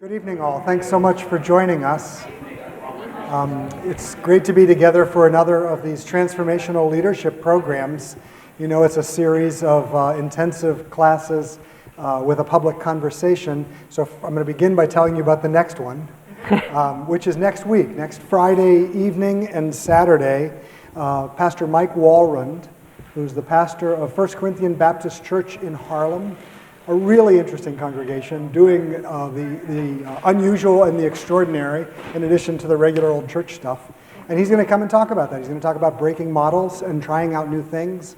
Good evening, all. Thanks so much for joining us. It's great to be together for another of these Transformational Leadership programs. You know, it's a series of intensive classes with a public conversation. So I'm going to begin by telling you about the next one, which is next week, next Friday evening and Saturday. Pastor Mike Walrond, who's the pastor of First Corinthian Baptist Church in Harlem, a really interesting congregation, doing the unusual and the extraordinary in addition to the regular old church stuff. And he's going to come and talk about that. He's going to talk about breaking models and trying out new things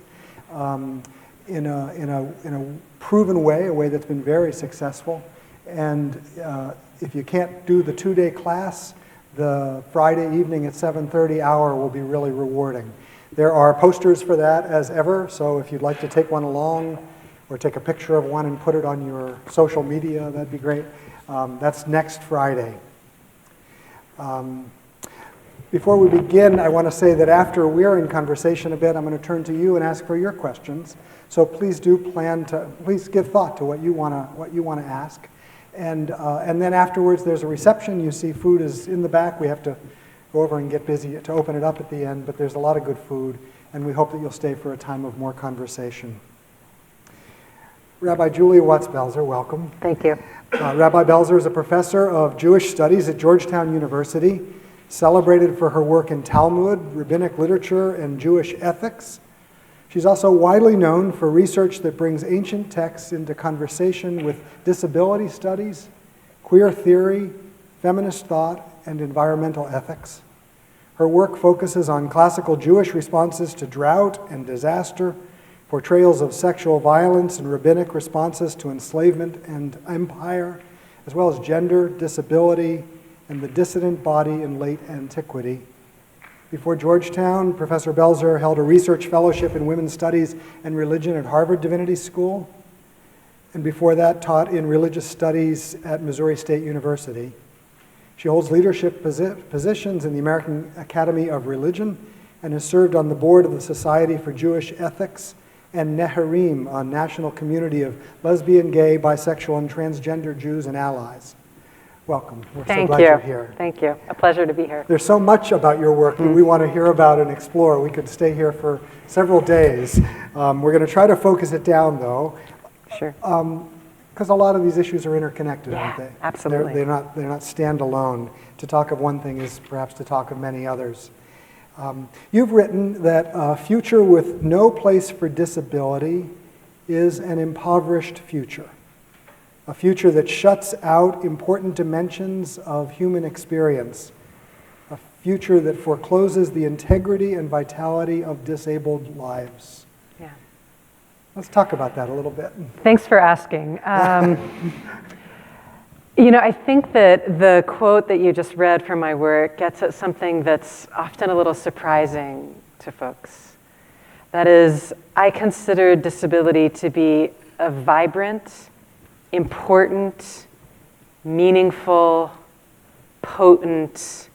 in a proven way, a way that's been very successful. And if you can't do the two-day class, the Friday evening at 7:30 hour will be really rewarding. There are posters for that as ever, so if you'd like to take one along, or take a picture of one and put it on your social media, that'd be great. That's next Friday. Before we begin, I want to say that after we're in conversation a bit, I'm going to turn to you and ask for your questions. So please please give thought to what you want to ask. And then afterwards, there's a reception. You see food is in the back. We have to go over and get busy to open it up at the end, but there's a lot of good food, and we hope that you'll stay for a time of more conversation. Rabbi Julia Watts Belser, welcome. Thank you. Rabbi Belser is a professor of Jewish studies at Georgetown University, celebrated for her work in Talmud, rabbinic literature, and Jewish ethics. She's also widely known for research that brings ancient texts into conversation with disability studies, queer theory, feminist thought, and environmental ethics. Her work focuses on classical Jewish responses to drought and disaster, portrayals of sexual violence and rabbinic responses to enslavement and empire, as well as gender, disability, and the dissident body in late antiquity. Before Georgetown, Professor Belser held a research fellowship in women's studies and religion at Harvard Divinity School, and before that taught in religious studies at Missouri State University. She holds leadership positions in the American Academy of Religion and has served on the board of the Society for Jewish Ethics and Neharim, a national community of lesbian, gay, bisexual, and transgender Jews and allies. Welcome. We're so glad you're here. Thank you. A pleasure to be here. There's so much about your work that we want to hear about and explore. We could stay here for several days. We're going to try to focus it down, though. Sure. Because a lot of these issues are interconnected, aren't they? Absolutely. They're not standalone. To talk of one thing is perhaps to talk of many others. You've written that a future with no place for disability is an impoverished future, a future that shuts out important dimensions of human experience, a future that forecloses the integrity and vitality of disabled lives. Yeah. Let's talk about that a little bit. Thanks for asking. You know, I think that the quote that you just read from my work gets at something that's often a little surprising to folks. That is, I consider disability to be a vibrant, important, meaningful, potent,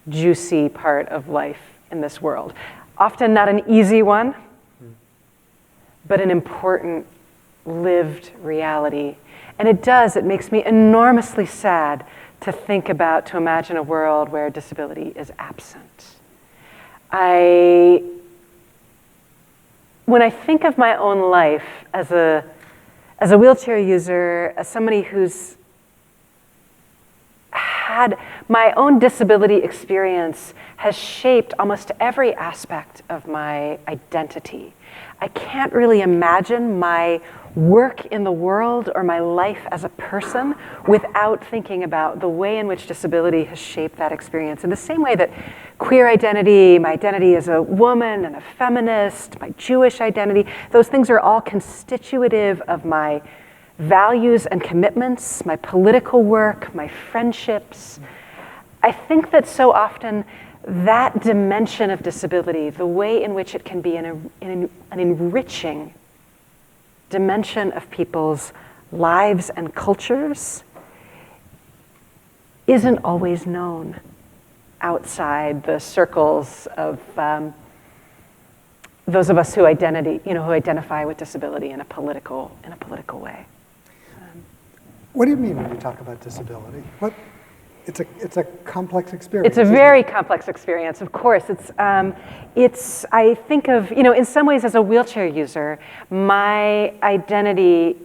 juicy part of life in this world. Often not an easy one, but an important lived reality. And it makes me enormously sad to imagine a world where disability is absent. When I think of my own life as a wheelchair user, as somebody who's had my own disability experience has shaped almost every aspect of my identity. I can't really imagine my work in the world or my life as a person without thinking about the way in which disability has shaped that experience. In the same way that queer identity, my identity as a woman and a feminist, my Jewish identity, those things are all constitutive of my values and commitments, my political work, my friendships. I think that so often that dimension of disability, the way in which it can be an enriching dimension of people's lives and cultures, isn't always known outside the circles of those of us who identify with disability in a political way. What do you mean when you talk about disability? It's a complex experience. It's a very complex experience, of course. I think of, in some ways as a wheelchair user, my identity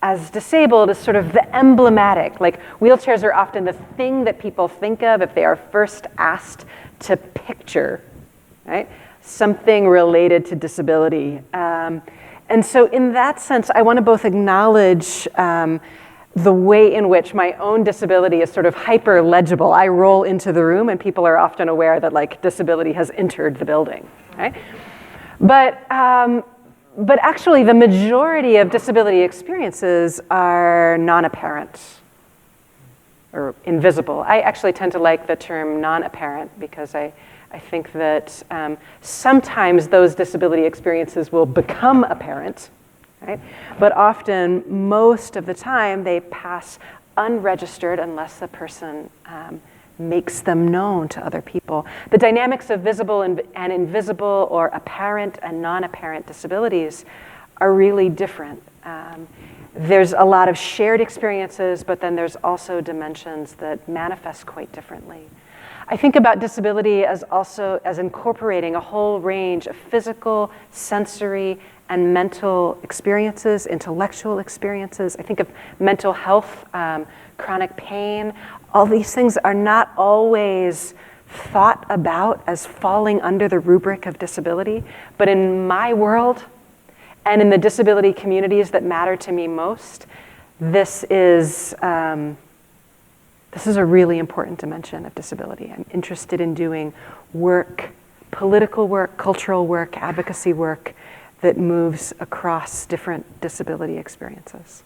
as disabled is sort of the emblematic. Like, wheelchairs are often the thing that people think of if they are first asked to picture, right? Something related to disability. And so in that sense, I want to both acknowledge the way in which my own disability is sort of hyper legible. I roll into the room and people are often aware that like disability has entered the building, right? But actually the majority of disability experiences are non-apparent or invisible. I actually tend to like the term non-apparent because I think that sometimes those disability experiences will become apparent, right? But often, most of the time, they pass unregistered unless the person makes them known to other people. The dynamics of visible and invisible, or apparent and non-apparent disabilities are really different. There's a lot of shared experiences, but then there's also dimensions that manifest quite differently. I think about disability as incorporating a whole range of physical, sensory, and mental experiences, intellectual experiences. I think of mental health, chronic pain. All these things are not always thought about as falling under the rubric of disability, but in my world and in the disability communities that matter to me most, this is a really important dimension of disability. I'm interested in doing work, political work, cultural work, advocacy work that moves across different disability experiences.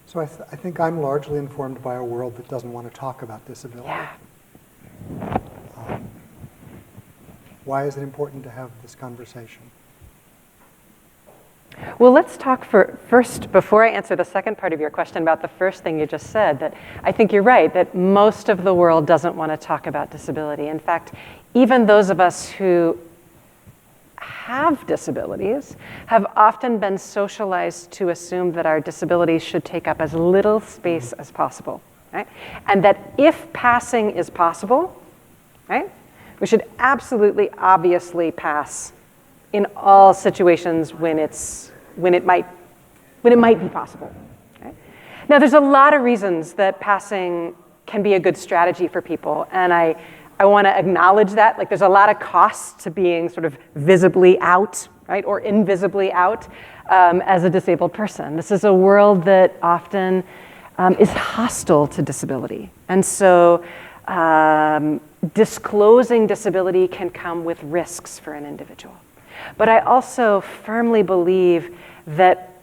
So I think I'm largely informed by a world that doesn't want to talk about disability. Yeah. Why is it important to have this conversation? Well, let's talk first, before I answer the second part of your question, about the first thing you just said, that I think you're right, that most of the world doesn't want to talk about disability. In fact, even those of us who have disabilities have often been socialized to assume that our disabilities should take up as little space as possible, right? And that if passing is possible, right, we should absolutely, obviously pass in all situations when it might be possible. Right? Now, there's a lot of reasons that passing can be a good strategy for people, and I want to acknowledge that. Like, there's a lot of costs to being sort of visibly out, right, or invisibly out as a disabled person. This is a world that often is hostile to disability, and so disclosing disability can come with risks for an individual. But I also firmly believe that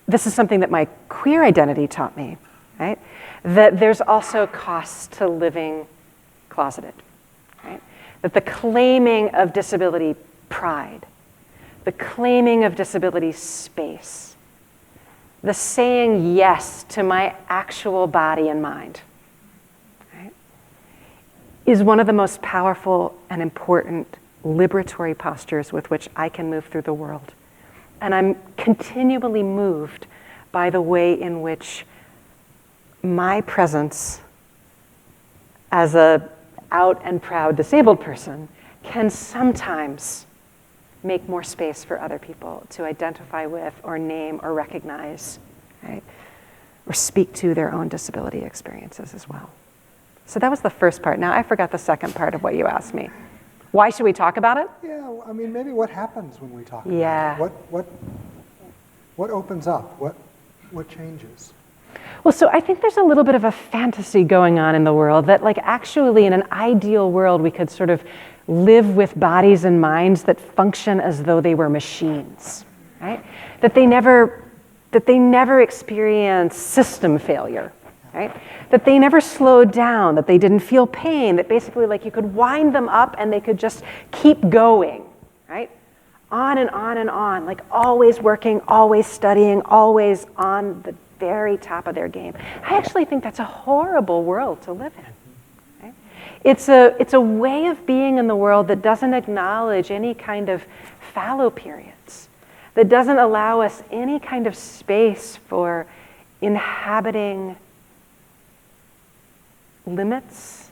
this is something that my queer identity taught me, right? That there's also costs to living closeted, right? That the claiming of disability pride, the claiming of disability space, the saying yes to my actual body and mind, right, is one of the most powerful and important liberatory postures with which I can move through the world. And I'm continually moved by the way in which my presence as a out and proud disabled person can sometimes make more space for other people to identify with or name or recognize, right? Or speak to their own disability experiences as well. So that was the first part. Now I forgot the second part of what you asked me. Why should we talk about it? Yeah, I mean, maybe what happens when we talk about it? What opens up? What changes? Well, so I think there's a little bit of a fantasy going on in the world that, like, actually in an ideal world, we could sort of live with bodies and minds that function as though they were machines, right? That they never experience system failure, right? That they never slowed down, that they didn't feel pain, that basically, like, you could wind them up and they could just keep going, right? On and on and on, like always working, always studying, always on the very top of their game. I actually think that's a horrible world to live in. Right? It's a way of being in the world that doesn't acknowledge any kind of fallow periods, that doesn't allow us any kind of space for inhabiting limits,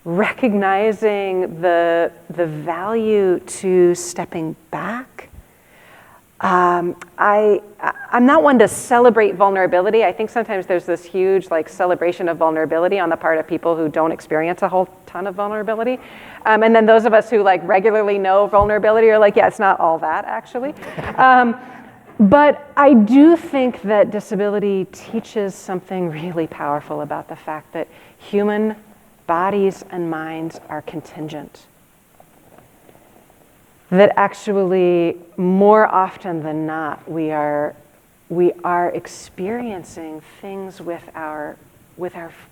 recognizing the value to stepping back. I'm not one to celebrate vulnerability. I think sometimes there's this huge celebration of vulnerability on the part of people who don't experience a whole ton of vulnerability. And then those of us who regularly know vulnerability are yeah, it's not all that actually. But I do think that disability teaches something really powerful about the fact that human bodies and minds are contingent. That actually, more often than not, we are experiencing things with our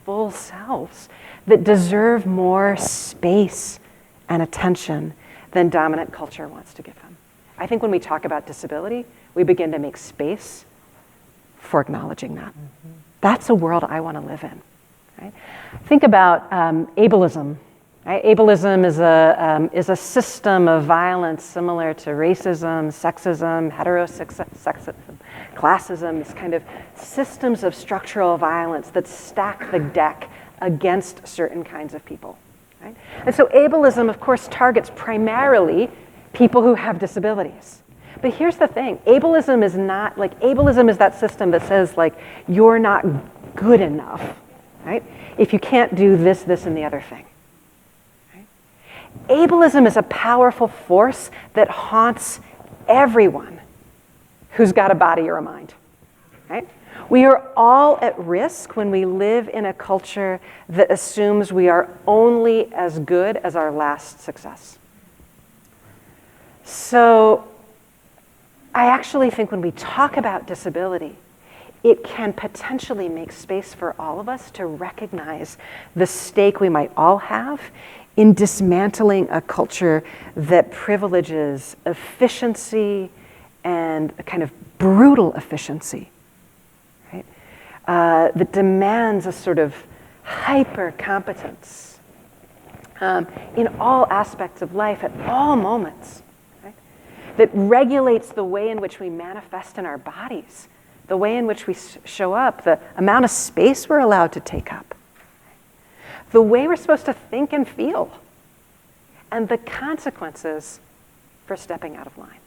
full selves that deserve more space and attention than dominant culture wants to give them. I think when we talk about disability, we begin to make space for acknowledging that. Mm-hmm. That's a world I want to live in. Right? Think about ableism. Right? Ableism is a system of violence similar to racism, sexism, heterosexism, classism. It's kind of systems of structural violence that stack the deck against certain kinds of people. Right? And so ableism, of course, targets primarily people who have disabilities. But here's the thing, ableism is not, ableism is that system that says, you're not good enough, right? If you can't do this, and the other thing. Right? Ableism is a powerful force that haunts everyone who's got a body or a mind, right? We are all at risk when we live in a culture that assumes we are only as good as our last success. So I actually think when we talk about disability, it can potentially make space for all of us to recognize the stake we might all have in dismantling a culture that privileges efficiency and a kind of brutal efficiency, right? That demands a sort of hyper competence in all aspects of life at all moments. That regulates the way in which we manifest in our bodies, the way in which we show up, the amount of space we're allowed to take up, the way we're supposed to think and feel, and the consequences for stepping out of line.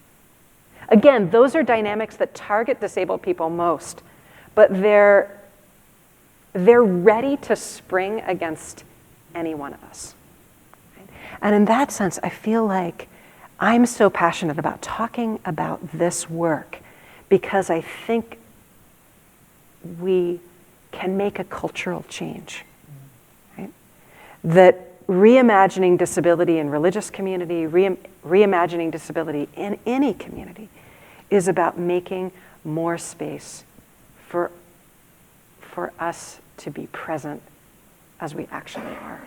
Again, those are dynamics that target disabled people most, but they're ready to spring against any one of us. And in that sense, I feel like I'm so passionate about talking about this work because I think we can make a cultural change, right? That reimagining disability in religious community, reimagining disability in any community is about making more space for us to be present as we actually are.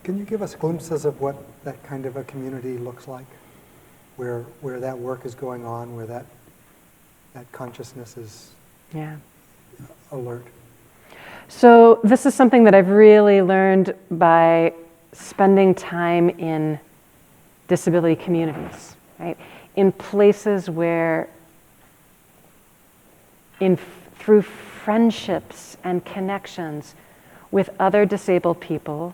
Can you give us glimpses of what that kind of a community looks like, where that work is going on, where that consciousness is alert? So this is something that I've really learned by spending time in disability communities, right? In places where, through friendships and connections with other disabled people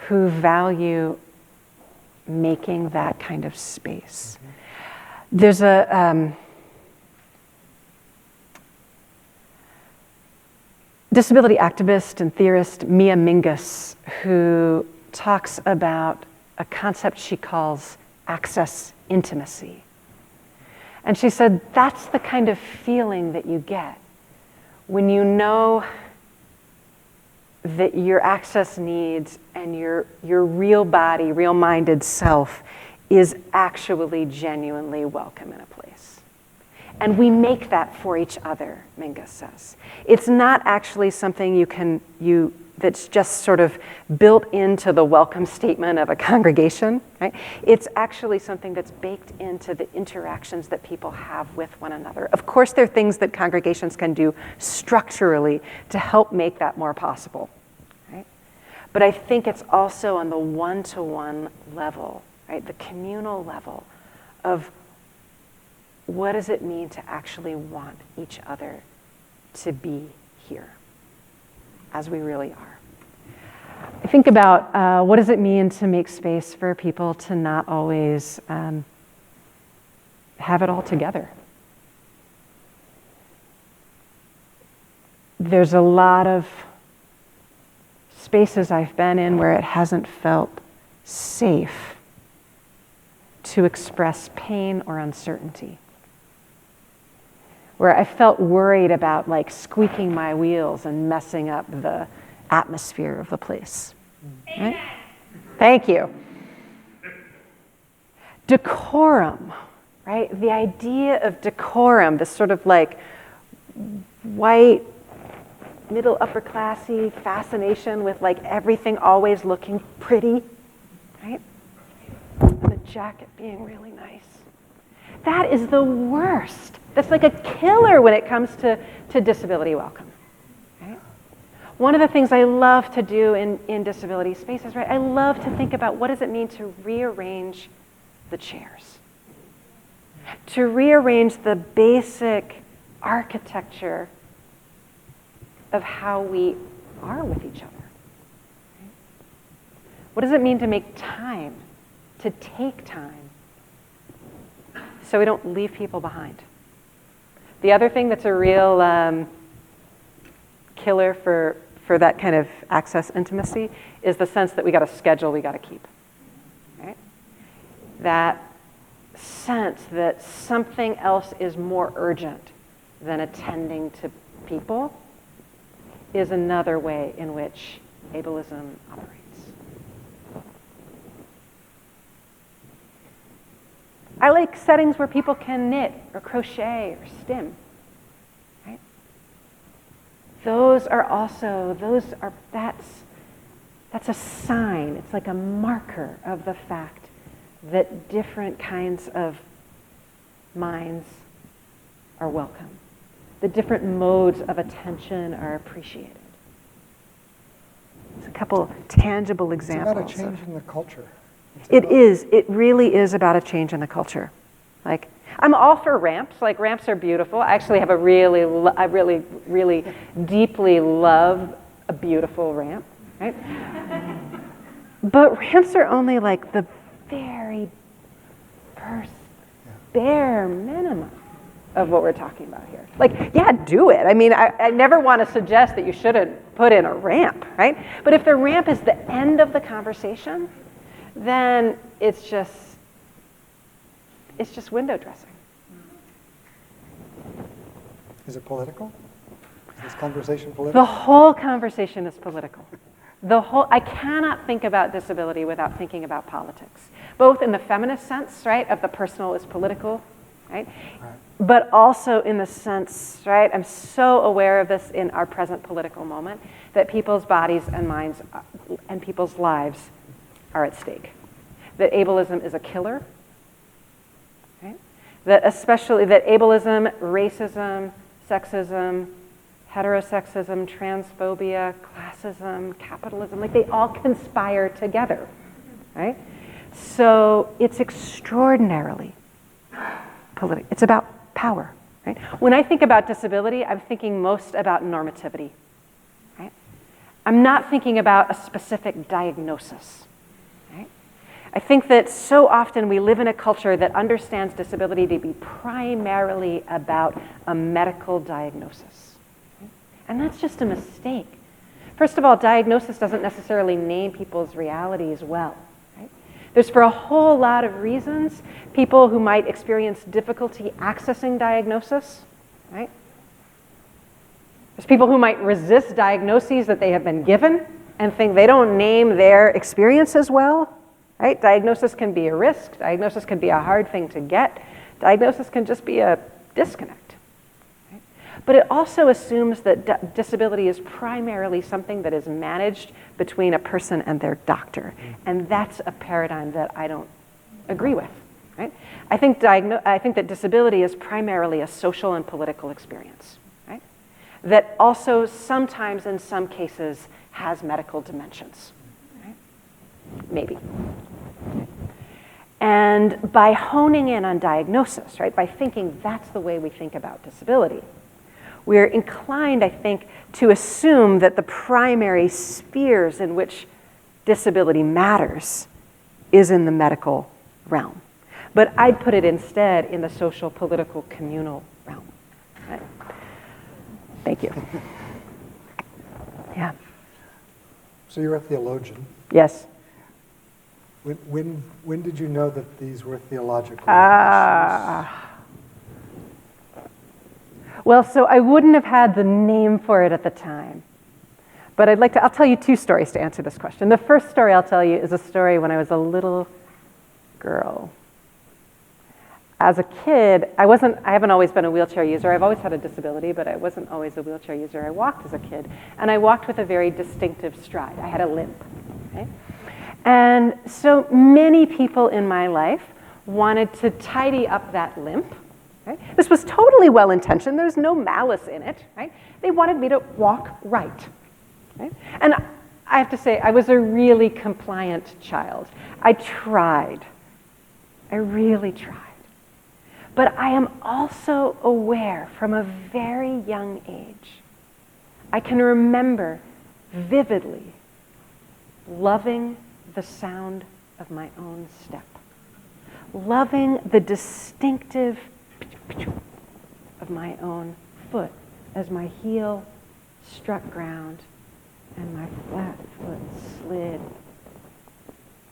who value making that kind of space. Mm-hmm. There's a disability activist and theorist, Mia Mingus, who talks about a concept she calls access intimacy. And she said, that's the kind of feeling that you get when you know that your access needs and your real body, real-minded self is actually genuinely welcome in a place. And we make that for each other, Mingus says. It's not actually something that's just sort of built into the welcome statement of a congregation, right? It's actually something that's baked into the interactions that people have with one another. Of course, there are things that congregations can do structurally to help make that more possible, right? But I think it's also on the one-to-one level, right? The communal level of what does it mean to actually want each other to be here as we really are. I think about what does it mean to make space for people to not always have it all together. There's a lot of spaces I've been in where it hasn't felt safe to express pain or uncertainty. Where I felt worried about like squeaking my wheels and messing up the atmosphere of the place. Right? Thank you. Decorum, right? The idea of decorum, this sort of like white, middle upper classy fascination with like everything always looking pretty, right? And the jacket being really nice. That is the worst. That's like a killer when it comes to disability welcome. Right? One of the things I love to do in disability spaces, right? I love to think about what does it mean to rearrange the chairs. To rearrange the basic architecture of how we are with each other. Right? What does it mean to make time, to take time, so we don't leave people behind? The other thing that's a real killer for that kind of access intimacy is the sense that we got a schedule we got to keep. Right? That sense that something else is more urgent than attending to people is another way in which ableism operates. I like settings where people can knit or crochet or stim. Right? That's a sign. It's like a marker of the fact that different kinds of minds are welcome. The different modes of attention are appreciated. There's a couple tangible examples. It's about a change in the culture. It really is about a change in the culture. Like, I'm all for ramps. Like, ramps are beautiful. I actually have I really deeply love a beautiful ramp, right? But ramps are only like the very bare minimum of what we're talking about here. Like, yeah, do it. I mean, I never want to suggest that you shouldn't put in a ramp, right? But if the ramp is the end of the conversation, then it's just window dressing. Is it political? Is this conversation political? The whole conversation is political. I cannot think about disability without thinking about politics, both in the feminist sense, right, of the personal is political, right? But also in the sense, right, I'm so aware of this in our present political moment, that people's bodies and minds and people's lives are at stake. That ableism is a killer, right? That ableism, racism, sexism, heterosexism, transphobia, classism, capitalism, like they all conspire together, right? So it's extraordinarily political. It's about power, right? When I think about disability, I'm thinking most about normativity, right? I'm not thinking about a specific diagnosis, right? I think that so often we live in a culture that understands disability to be primarily about a medical diagnosis. Right? And that's just a mistake. First of all, diagnosis doesn't necessarily name people's realities well. Right? There's, for a whole lot of reasons, people who might experience difficulty accessing diagnosis. Right? There's people who might resist diagnoses that they have been given and think they don't name their experiences well. Right? Diagnosis can be a risk. Diagnosis can be a hard thing to get. Diagnosis can just be a disconnect. Right? But it also assumes that disability is primarily something that is managed between a person and their doctor. And that's a paradigm that I don't agree with. Right? I think that disability is primarily a social and political experience. Right? That also sometimes, in some cases, has medical dimensions. Right? Maybe. And by honing in on diagnosis, right, by thinking that's the way we think about disability, we're inclined, I think, to assume that the primary spheres in which disability matters is in the medical realm. But I'd put it instead in the social, political, communal realm. Right? Thank you. Yeah. So you're a theologian. Yes. When did you know that these were theological issues? Well, so I wouldn't have had the name for it at the time. But I'll tell you two stories to answer this question. The first story I'll tell you is a story when I was a little girl. As a kid, I haven't always been a wheelchair user. I've always had a disability, but I wasn't always a wheelchair user. I walked as a kid, and I walked with a very distinctive stride. I had a limp, okay? And so many people in my life wanted to tidy up that limp. Right? This was totally well-intentioned. There was no malice in it. Right? They wanted me to walk right. Right? And I have to say, I was a really compliant child. I tried. I really tried. But I am also aware from a very young age, I can remember vividly loving the sound of my own step, loving the distinctive of my own foot as my heel struck ground and my flat foot slid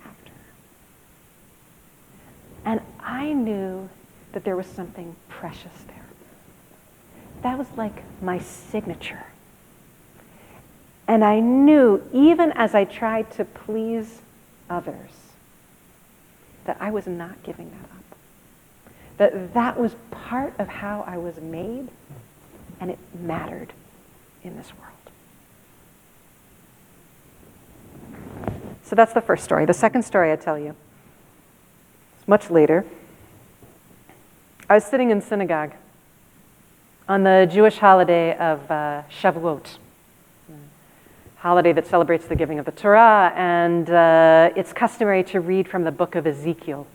after. And I knew that there was something precious there. That was like my signature. And I knew, even as I tried to please others, that I was not giving that up. That was part of how I was made, and it mattered in this world. So that's the first story. The second story I tell you is much later. I was sitting in synagogue on the Jewish holiday of Shavuot, holiday that celebrates the giving of the Torah, and it's customary to read from the book of Ezekiel.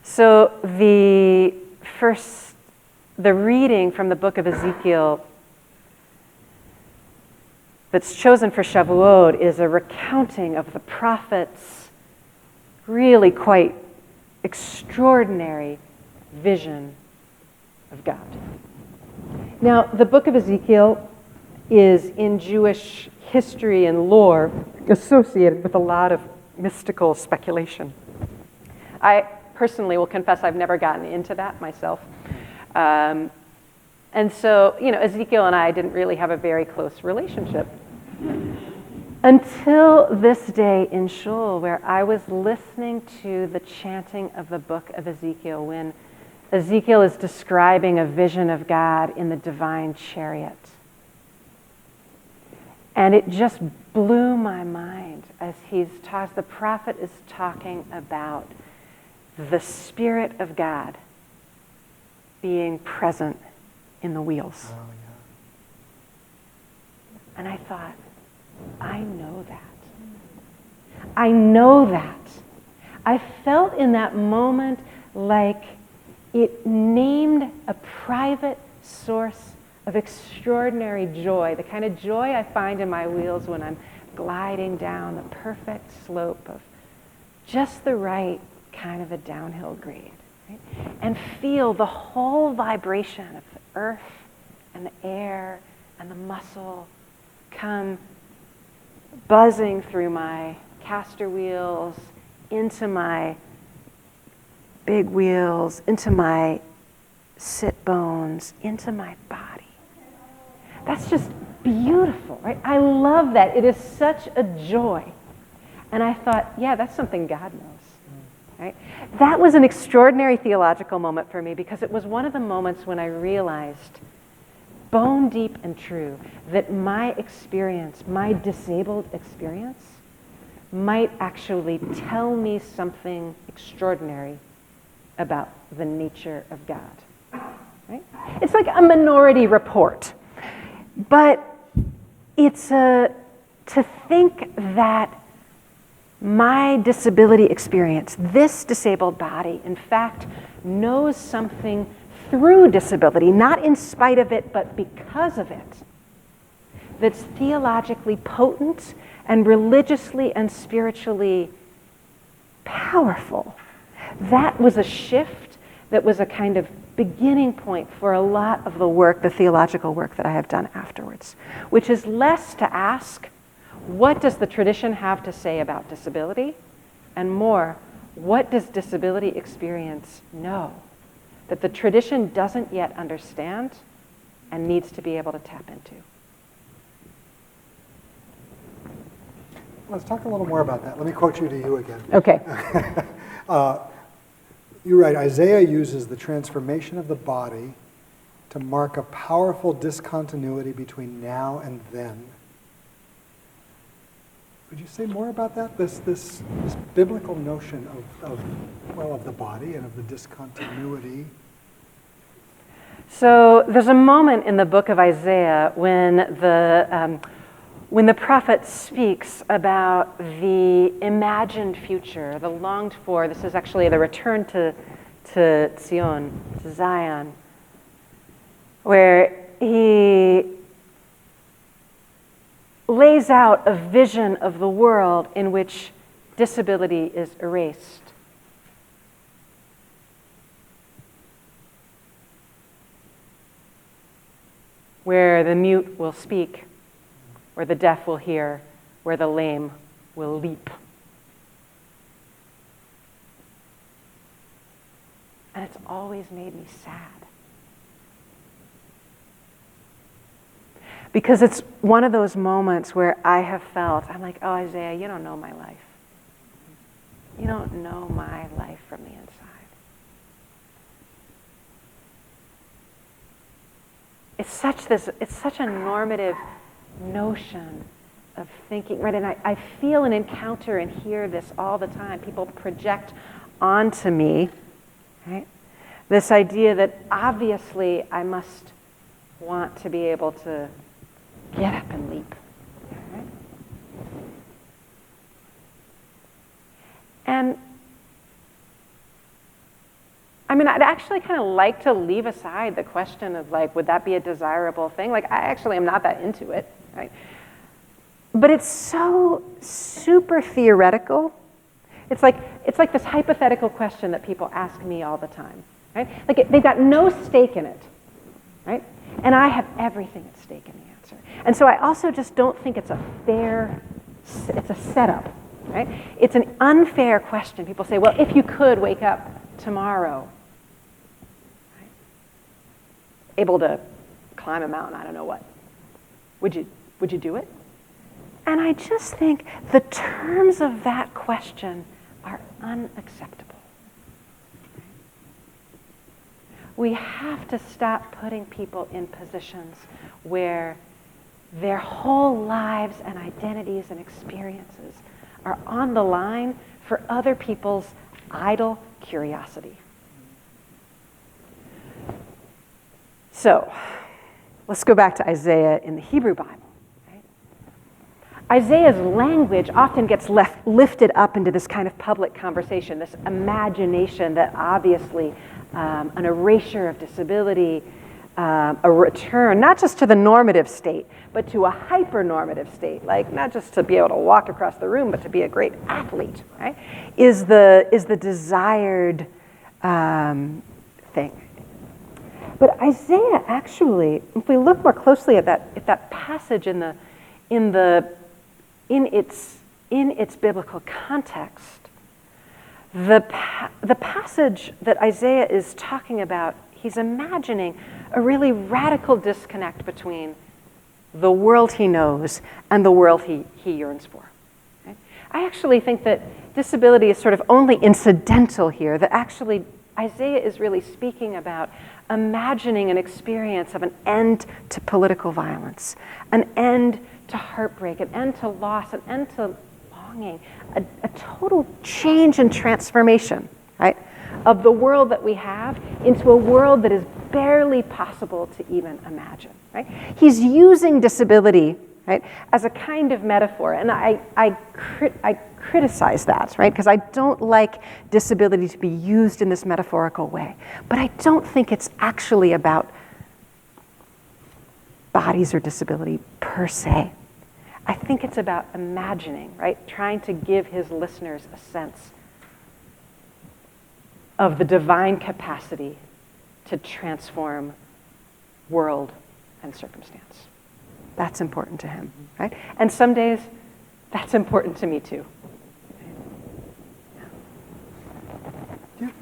So the reading from the book of Ezekiel that's chosen for Shavuot is a recounting of the prophet's really quite extraordinary vision of God. Now, the book of Ezekiel is in Jewish history and lore associated with a lot of mystical speculation. I personally will confess I've never gotten into that myself. And so, Ezekiel and I didn't really have a very close relationship until this day in Shul, where I was listening to the chanting of the book of Ezekiel when Ezekiel is describing a vision of God in the divine chariot. And it just blew my mind as the prophet is talking about the Spirit of God being present in the wheels. Oh, yeah. And I thought, I know that. I know that. I felt in that moment like it named a private source of extraordinary joy, the kind of joy I find in my wheels when I'm gliding down the perfect slope of just the right kind of a downhill grade, right? And feel the whole vibration of the earth and the air and the muscle come buzzing through my caster wheels, into my big wheels, into my sit bones, into my body. That's just beautiful, right? I love that. It is such a joy. And I thought, yeah, that's something God knows, right? That was an extraordinary theological moment for me because it was one of the moments when I realized, bone deep and true, that my experience, my disabled experience, might actually tell me something extraordinary about the nature of God, right? It's like a minority report, but it's to think that my disability experience, this disabled body, in fact, knows something through disability, not in spite of it, but because of it, that's theologically potent and religiously and spiritually powerful. That was a shift that was a kind of beginning point for a lot of the work, the theological work that I have done afterwards, which is less to ask, what does the tradition have to say about disability? And more, what does disability experience know that the tradition doesn't yet understand and needs to be able to tap into? Let's talk a little more about that. Let me quote you to you again. Okay. You're right, Isaiah uses the transformation of the body to mark a powerful discontinuity between now and then. Would you say more about that? This biblical notion of the body and of the discontinuity. So there's a moment in the book of Isaiah when the prophet speaks about the imagined future, the longed for. This is actually the return to Zion, to Zion, where he lays out a vision of the world in which disability is erased. Where the mute will speak, where the deaf will hear, where the lame will leap. And it's always made me sad. Because it's one of those moments where I have felt, I'm like, oh, Isaiah, you don't know my life. You don't know my life from the inside. It's such a normative notion of thinking, right? And I feel and encounter and hear this all the time. People project onto me, right? This idea that obviously I must want to be able to get up and leap, right? And I mean, I'd actually kind of like to leave aside the question of like, would that be a desirable thing? Like, I actually am not that into it, right? But it's so super theoretical. It's like this hypothetical question that people ask me all the time, right? Like they've got no stake in it, right? And I have everything at stake in the answer. And so I also just don't think it's it's a setup, right? It's an unfair question. People say, well, if you could wake up tomorrow, right, able to climb a mountain, I don't know what, would you do it? And I just think the terms of that question are unacceptable. We have to stop putting people in positions where their whole lives and identities and experiences are on the line for other people's idle curiosity. So, let's go back to Isaiah in the Hebrew Bible. Isaiah's language often gets lifted up into this kind of public conversation, this imagination that obviously an erasure of disability, a return, not just to the normative state, but to a hyper-normative state, like not just to be able to walk across the room, but to be a great athlete, right, is the desired thing. But Isaiah actually, if we look more closely at that passage in its biblical context, the passage that Isaiah is talking about, he's imagining a really radical disconnect between the world he knows and the world he yearns for. Okay? I actually think that disability is sort of only incidental here, that actually Isaiah is really speaking about imagining an experience of an end to political violence, an end to heartbreak, an end to loss, an end to longing, a total change and transformation, right, of the world that we have into a world that is barely possible to even imagine, right? He's using disability, right? As a kind of metaphor. And I criticize that, right? Because I don't like disability to be used in this metaphorical way. But I don't think it's actually about bodies or disability per se. I think it's about imagining, right? Trying to give his listeners a sense of the divine capacity to transform world and circumstance. That's important to him, right? And some days, that's important to me too.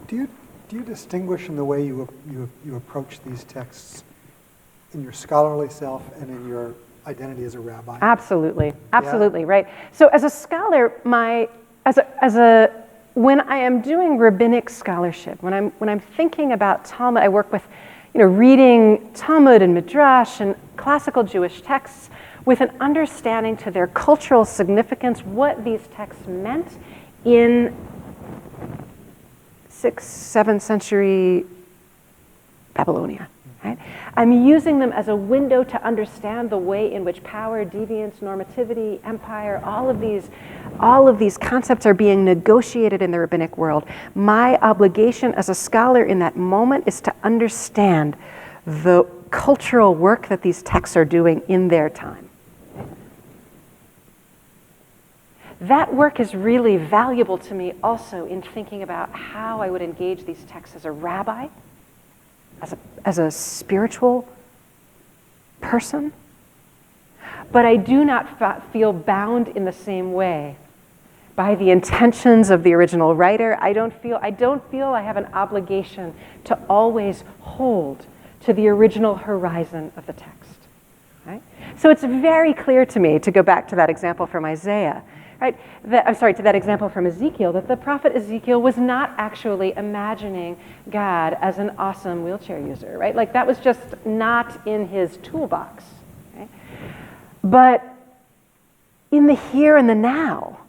Do you distinguish in the way you approach these texts in your scholarly self and in your identity as a rabbi? Absolutely, Yeah. right. So as a scholar, when I am doing rabbinic scholarship, when I'm thinking about Talmud, I work with, reading Talmud and Midrash and classical Jewish texts with an understanding to their cultural significance, what these texts meant in 6th, 7th century Babylonia. Right? I'm using them as a window to understand the way in which power, deviance, normativity, empire, all of these concepts are being negotiated in the rabbinic world. My obligation as a scholar in that moment is to understand the cultural work that these texts are doing in their time. That work is really valuable to me also in thinking about how I would engage these texts as a rabbi, as a spiritual person. But I do not feel bound in the same way by the intentions of the original writer. I don't feel I have an obligation to always hold to the original horizon of the text. Right? So it's very clear to me, to go back to that example from Isaiah, right? To that example from Ezekiel, that the prophet Ezekiel was not actually imagining God as an awesome wheelchair user, right? Like that was just not in his toolbox. Right? But in the here and the now,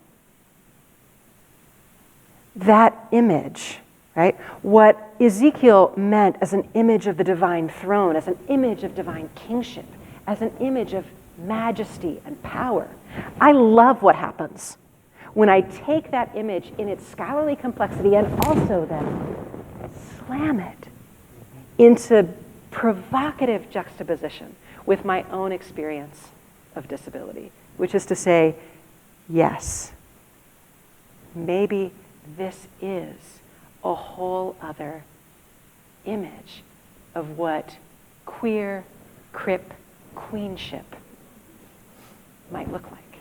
that image, right? What Ezekiel meant as an image of the divine throne, as an image of divine kingship, as an image of majesty and power. I love what happens when I take that image in its scholarly complexity and also then slam it into provocative juxtaposition with my own experience of disability, which is to say, yes, maybe this is a whole other image of what queer, Crip, queenship might look like,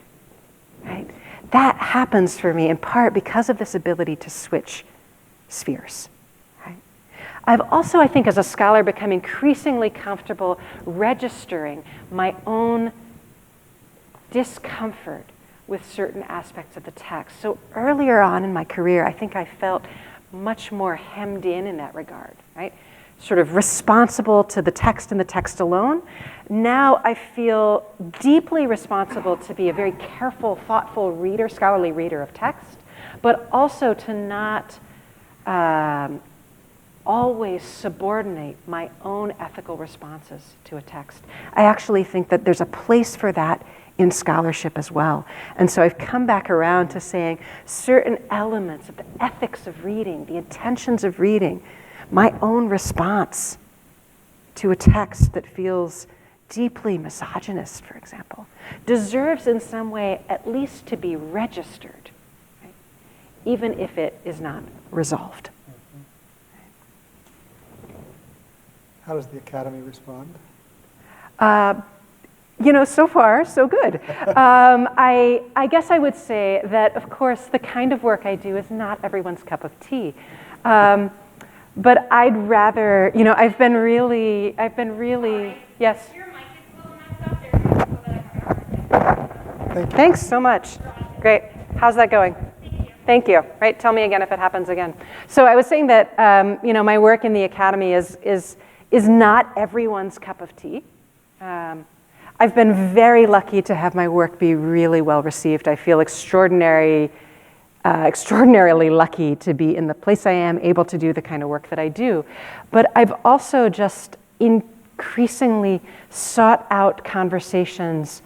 right? That happens for me in part because of this ability to switch spheres, right? I've also, I think, as a scholar, become increasingly comfortable registering my own discomfort with certain aspects of the text. So earlier on in my career, I think I felt much more hemmed in that regard, right? Sort of responsible to the text and the text alone. Now I feel deeply responsible to be a very careful, thoughtful reader, scholarly reader of text, but also to not always subordinate my own ethical responses to a text. I actually think that there's a place for that in scholarship as well. And so I've come back around to saying certain elements of the ethics of reading, the intentions of reading, my own response to a text that feels deeply misogynist, for example, deserves in some way at least to be registered, right? Even if it is not resolved. How does the Academy respond? So far, so good. I guess I would say that, of course, the kind of work I do is not everyone's cup of tea. But I'd rather, I've been really, yes. Your mic is low enough up there so that I can Thank you. Thanks so much. Great. How's that going? Thank you. Right. Tell me again if it happens again. So I was saying that, my work in the Academy is not everyone's cup of tea. I've been very lucky to have my work be really well received. I feel extraordinarily lucky to be in the place I am, able to do the kind of work that I do. But I've also just increasingly sought out conversations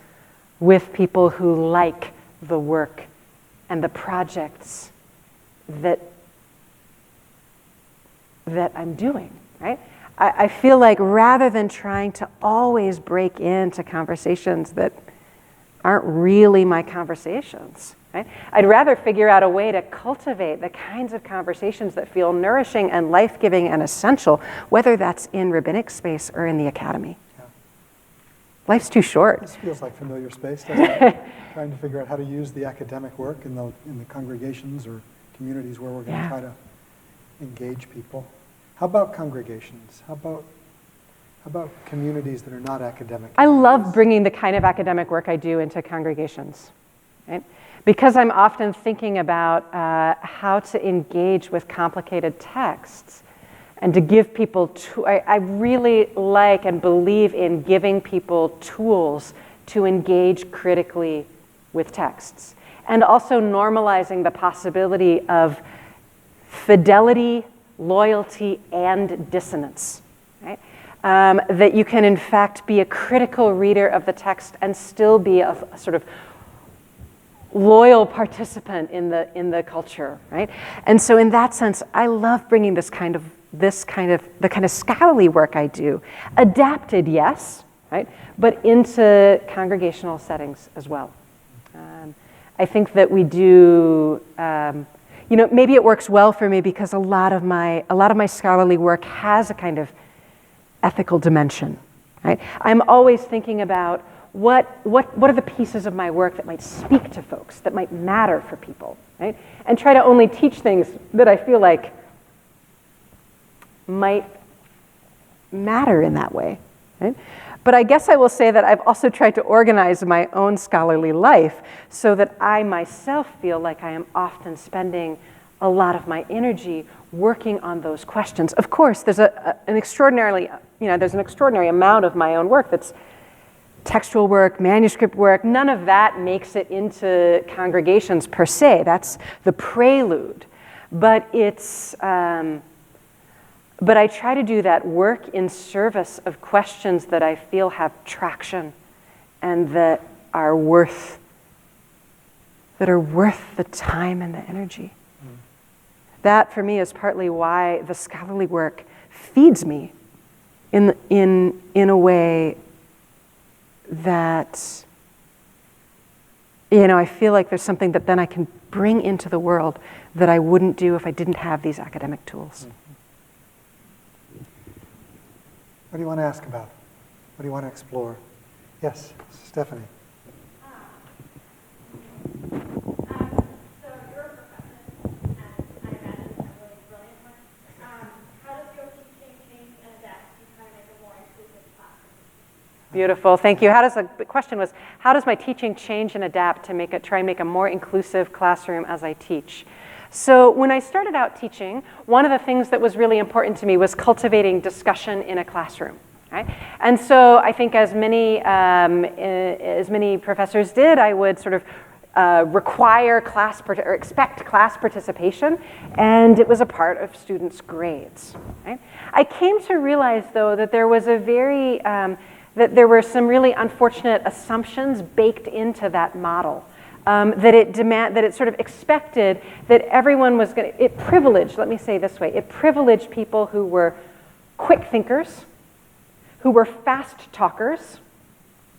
with people who like the work and the projects that I'm doing, right? I feel like rather than trying to always break into conversations that aren't really my conversations, right? I'd rather figure out a way to cultivate the kinds of conversations that feel nourishing and life-giving and essential, whether that's in rabbinic space or in the academy. Yeah. Life's too short. This feels like familiar space, doesn't it? Trying to figure out how to use the academic work in the congregations or communities where we're going to try to engage people. How about congregations? How about communities that are not academic? I love bringing the kind of academic work I do into congregations, right? Because I'm often thinking about how to engage with complicated texts and to give people, I really like and believe in giving people tools to engage critically with texts. And also normalizing the possibility of fidelity, loyalty, and dissonance, right? That you can in fact be a critical reader of the text and still be a sort of loyal participant in the culture, right? And so in that sense, I love bringing the kind of scholarly work I do, adapted, yes, right, but into congregational settings as well. I think that we do. Maybe it works well for me because a lot of my scholarly work has a kind of ethical dimension, right? I'm always thinking about what are the pieces of my work that might speak to folks, that might matter for people, right? And try to only teach things that I feel like might matter in that way, right? But I guess I will say that I've also tried to organize my own scholarly life so that I myself feel like I am often spending a lot of my energy working on those questions. Of course, there's an extraordinary amount of my own work that's textual work, manuscript work. None of that makes it into congregations per se. That's the prelude. But but I try to do that work in service of questions that I feel have traction and that are worth the time and the energy. Mm. That for me is partly why the scholarly work feeds me in a way that I feel like there's something that then I can bring into the world that I wouldn't do if I didn't have these academic tools. Mm. What do you want to ask about? What do you want to explore? Yes, Stephanie. So you're a professor, and I imagine a really brilliant one. How does your teaching change and adapt to try to make a more inclusive classroom? Beautiful, thank you. The question was, how does my teaching change and adapt to try and make a more inclusive classroom as I teach? So when I started out teaching, one of the things that was really important to me was cultivating discussion in a classroom, right? And so I think as many professors did, I would sort of require or expect class participation, and it was a part of students' grades, right? I came to realize, though, that there was that there were some really unfortunate assumptions baked into that model. That it sort of expected that everyone was it privileged, let me say this way, it privileged people who were quick thinkers, who were fast talkers,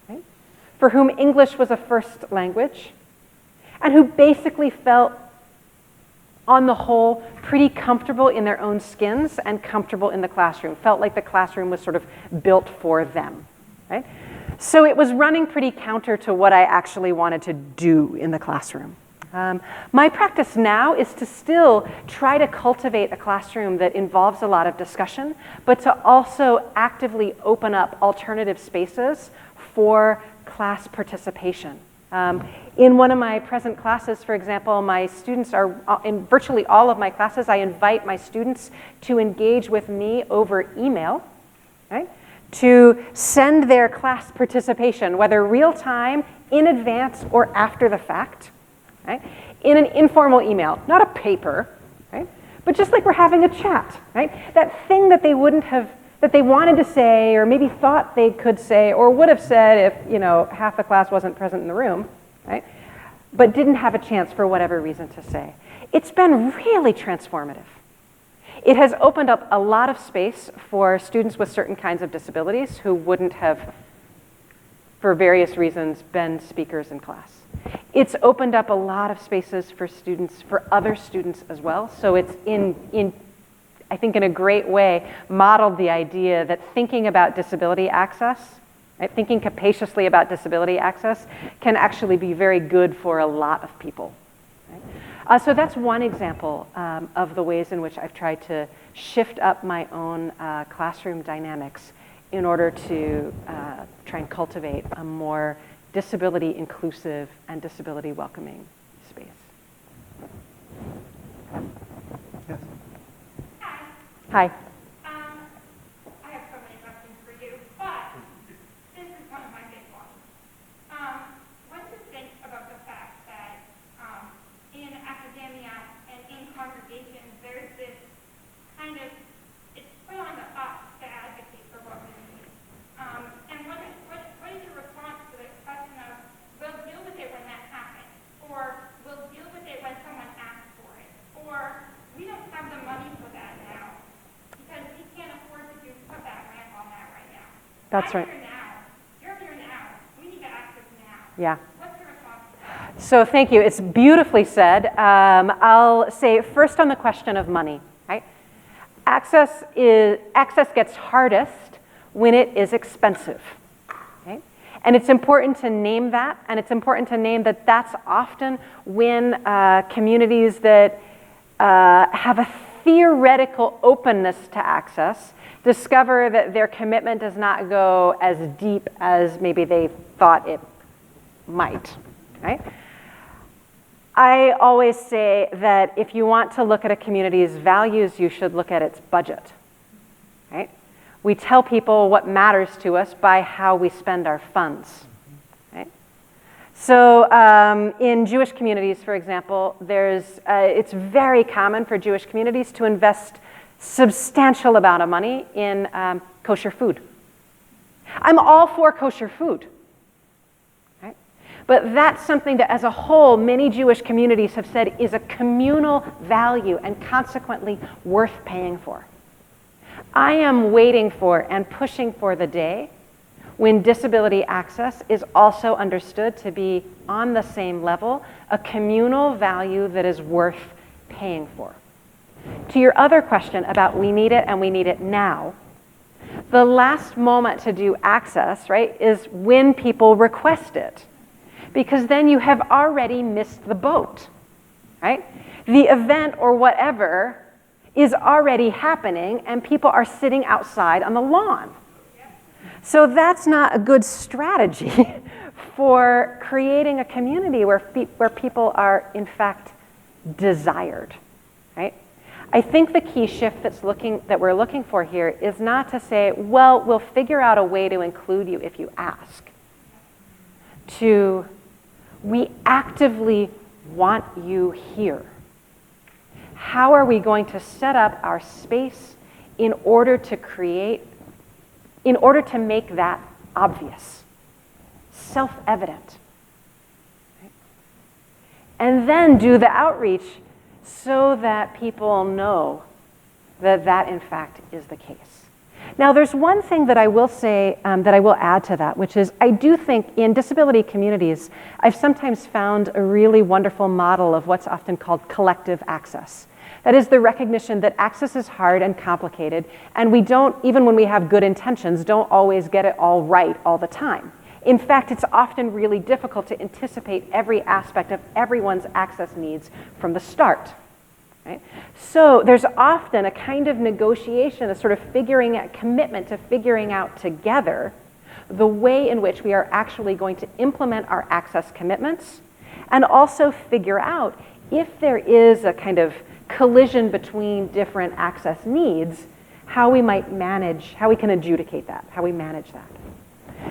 right? For whom English was a first language, and who basically felt, on the whole, pretty comfortable in their own skins and comfortable in the classroom, felt like the classroom was sort of built for them, right? So it was running pretty counter to what I actually wanted to do in the classroom. My practice now is to still try to cultivate a classroom that involves a lot of discussion, but to also actively open up alternative spaces for class participation. In one of my present classes, for example, my students are, in virtually all of my classes, I invite my students to engage with me over email, right? To send their class participation, whether real time, in advance, or after the fact, right? In an informal email, not a paper, right? But just like we're having a chat, right? That thing that they wouldn't have that they wanted to say, or maybe thought they could say, or would have said if, half the class wasn't present in the room, right? But didn't have a chance for whatever reason to say. It's been really transformative. It has opened up a lot of space for students with certain kinds of disabilities who wouldn't have, for various reasons, been speakers in class. It's opened up a lot of spaces for students, for other students as well. So it's I think in a great way, modeled the idea that thinking about disability access, right, thinking capaciously about disability access can actually be very good for a lot of people. Right? So that's one example of the ways in which I've tried to shift up my own classroom dynamics in order to try and cultivate a more disability inclusive and disability welcoming space. Yes. Hi. I have so many questions for you, but this is one of my big ones. What do you think about the fact that in academia and in congregations, there's this kind of, it's put on the us to advocate for what we need. And what is your response to the question of, we'll deal with it when that happens, or we'll deal with it when someone asks for it, or we don't have the money for that now, because we can't afford to put that ramp on that right now. That's right. I'm here now. You're here now. We need to access now. Yeah. What's your response to that? So thank you. It's beautifully said. I'll say first on the question of money. Right? Access gets hardest when it is expensive. Okay? And it's important to name that, and it's important to name that that's often when communities that have a theoretical openness to access discover that their commitment does not go as deep as maybe they thought it might, right? I always say that if you want to look at a community's values, you should look at its budget, right? We tell people what matters to us by how we spend our funds, right? So in Jewish communities, for example, it's very common for Jewish communities to invest substantial amount of money in kosher food. I'm all for kosher food, right? But that's something that as a whole, many Jewish communities have said is a communal value and consequently worth paying for. I am waiting for and pushing for the day when disability access is also understood to be on the same level, a communal value that is worth paying for. To your other question about we need it and we need it now, the last moment to do access, right, is when people request it. Because then you have already missed the boat, right? The event or whatever is already happening and people are sitting outside on the lawn. So that's not a good strategy for creating a community where people are in fact desired, right? I think the key shift that we're looking for here is not to say, well, we'll figure out a way to include you if you ask. To, we actively want you here. How are we going to set up our space in order to make that obvious, self-evident? Right? And then do the outreach so that people know that that in fact is the case. Now there's one thing that I will say, that I will add to that, which is I do think in disability communities, I've sometimes found a really wonderful model of what's often called collective access. That is the recognition that access is hard and complicated, and we don't, even when we have good intentions, don't always get it all right all the time. In fact, it's often really difficult to anticipate every aspect of everyone's access needs from the start. Right? So there's often a kind of negotiation, a sort of commitment to figuring out together the way in which we are actually going to implement our access commitments, and also figure out if there is a kind of collision between different access needs, how we can adjudicate that, how we manage that.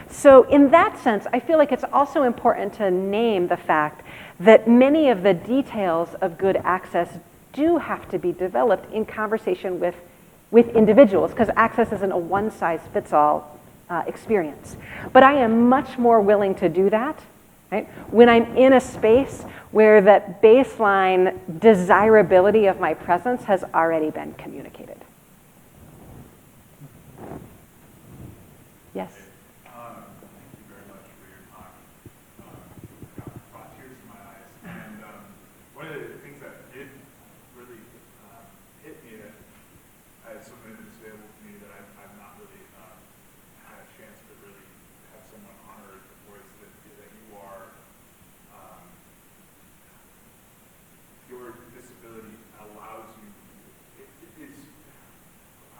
So in that sense, I feel like it's also important to name the fact that many of the details of good access do have to be developed in conversation with with individuals, because access isn't a one-size-fits-all experience. But I am much more willing to do that, right, when I'm in a space where that baseline desirability of my presence has already been communicated. Yes? Thank you very much for your talk. Brought tears to my eyes. And one of the things that did really hit me, that as someone who's disabled to me, that I've not really had a chance to really have someone honor before, is that you are, your disability allows you, it's,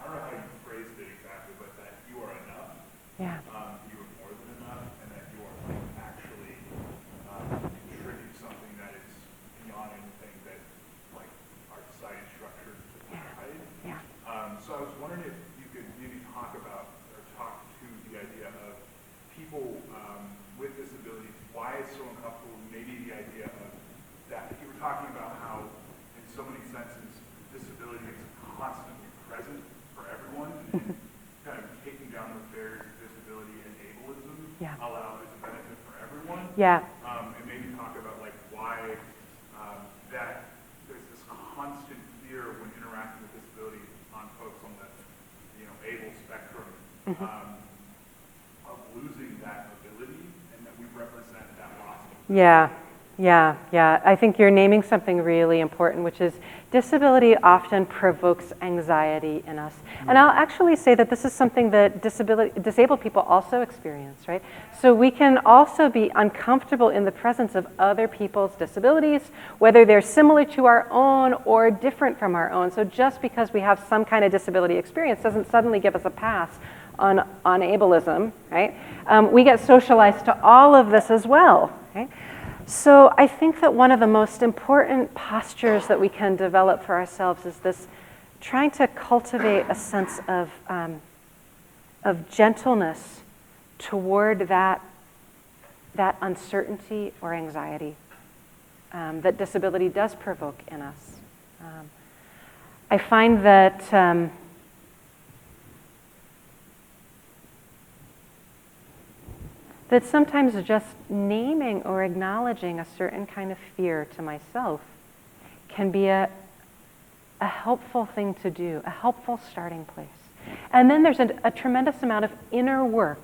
I don't know how you phrased it exactly, but that you are enough. Yeah. You are more than enough, and that you are actually contribute something that is beyond anything that our society structured to provide. Yeah. So I was wondering if you could maybe talk about or talk to the idea of people with disabilities, why it's so uncomfortable. Maybe the idea of that you were talking about how, in so many senses, disability is constantly present for everyone, and kind of taking down those barriers of disability and ableism allow is a benefit for everyone. Yeah. And maybe talk about why that there's this constant fear when interacting with disability on folks on the able spectrum of losing that ability, and that we represent that loss. Yeah. I think you're naming something really important, which is disability often provokes anxiety in us. And I'll actually say that this is something that disabled people also experience, right? So we can also be uncomfortable in the presence of other people's disabilities, whether they're similar to our own or different from our own. So just because we have some kind of disability experience doesn't suddenly give us a pass on ableism, right? We get socialized to all of this as well, right? So I think that one of the most important postures that we can develop for ourselves is this trying to cultivate a sense of gentleness toward that uncertainty or anxiety that disability does provoke in us. I find that that sometimes just naming or acknowledging a certain kind of fear to myself can be a helpful thing to do, a helpful starting place. And then there's a tremendous amount of inner work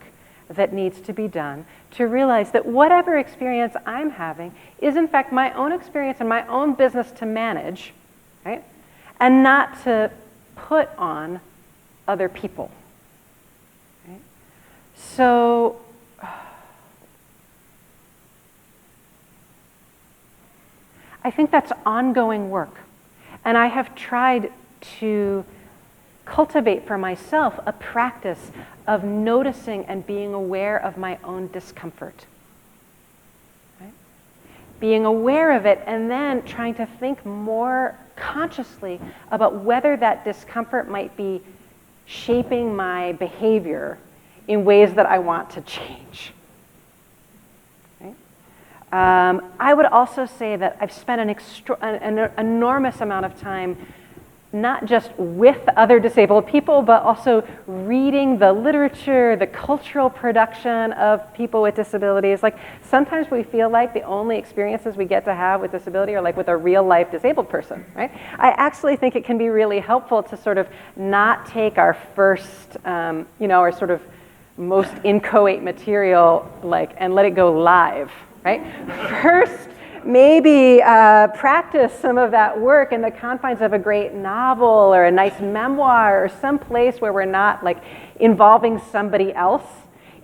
that needs to be done to realize that whatever experience I'm having is in fact my own experience and my own business to manage, right? And not to put on other people, right? So, I think that's ongoing work. And I have tried to cultivate for myself a practice of noticing and being aware of my own discomfort. Right? Being aware of it and then trying to think more consciously about whether that discomfort might be shaping my behavior in ways that I want to change. I would also say that I've spent an enormous amount of time not just with other disabled people, but also reading the literature, the cultural production of people with disabilities. Like sometimes we feel like the only experiences we get to have with disability are like with a real life disabled person, right? I actually think it can be really helpful to sort of not take our first, our sort of most inchoate material and let it go live. Right? First, maybe practice some of that work in the confines of a great novel or a nice memoir or some place where we're not involving somebody else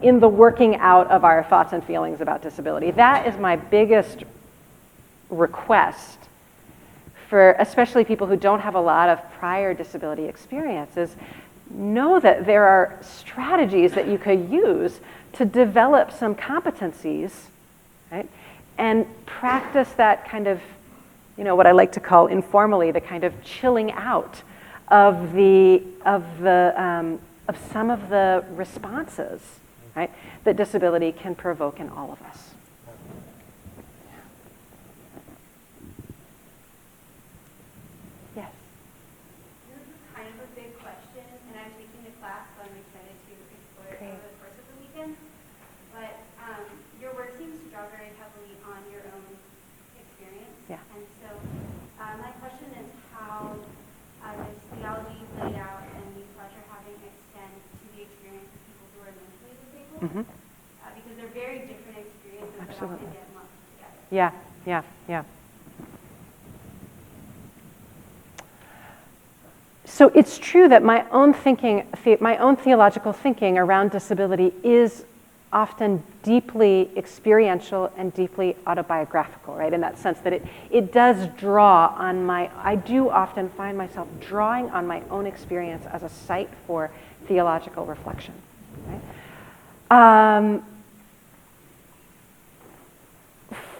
in the working out of our thoughts and feelings about disability. That is my biggest request for especially people who don't have a lot of prior disability experiences. Know that there are strategies that you could use to develop some competencies, right? And practice that kind of, what I like to call informally, the kind of chilling out of some of the responses, right, that disability can provoke in all of us. This is kind of a big question, because they're very different experiences Absolutely. that often get lumped together. Yeah, yeah, yeah. So it's true that my own thinking, my own theological thinking around disability is often deeply experiential and deeply autobiographical, right? In that sense that it does draw on I do often find myself drawing on my own experience as a site for theological reflection, right?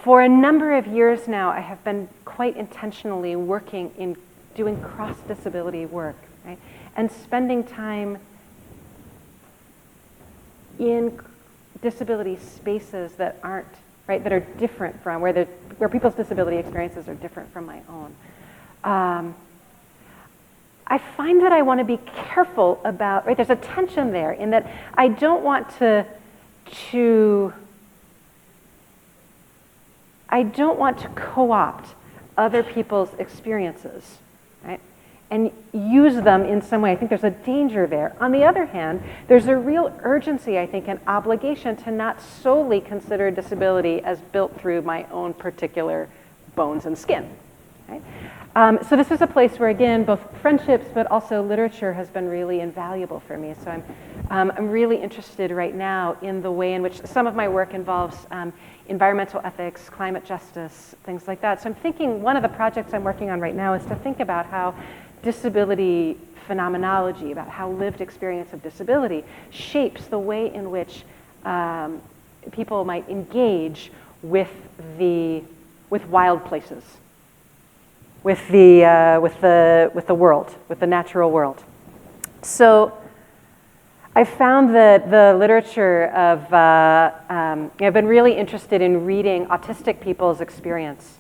For a number of years now, I have been quite intentionally working in doing cross-disability work, right? And spending time in disability spaces that aren't, right, that are different from, where people's disability experiences are different from my own. I find that I want to be careful about, right, there's a tension there in that I don't want to co-opt other people's experiences, right, and use them in some way. I think there's a danger there. On the other hand, there's a real urgency, I think, an obligation to not solely consider disability as built through my own particular bones and skin, right? So this is a place where, again, both friendships but also literature has been really invaluable for me. So I'm really interested right now in the way in which some of my work involves environmental ethics, climate justice, things like that. So I'm thinking one of the projects I'm working on right now is to think about how disability phenomenology, about how lived experience of disability shapes the way in which people might engage with wild places, with the world, with the natural world. So I found that the literature of, I've been really interested in reading autistic people's experience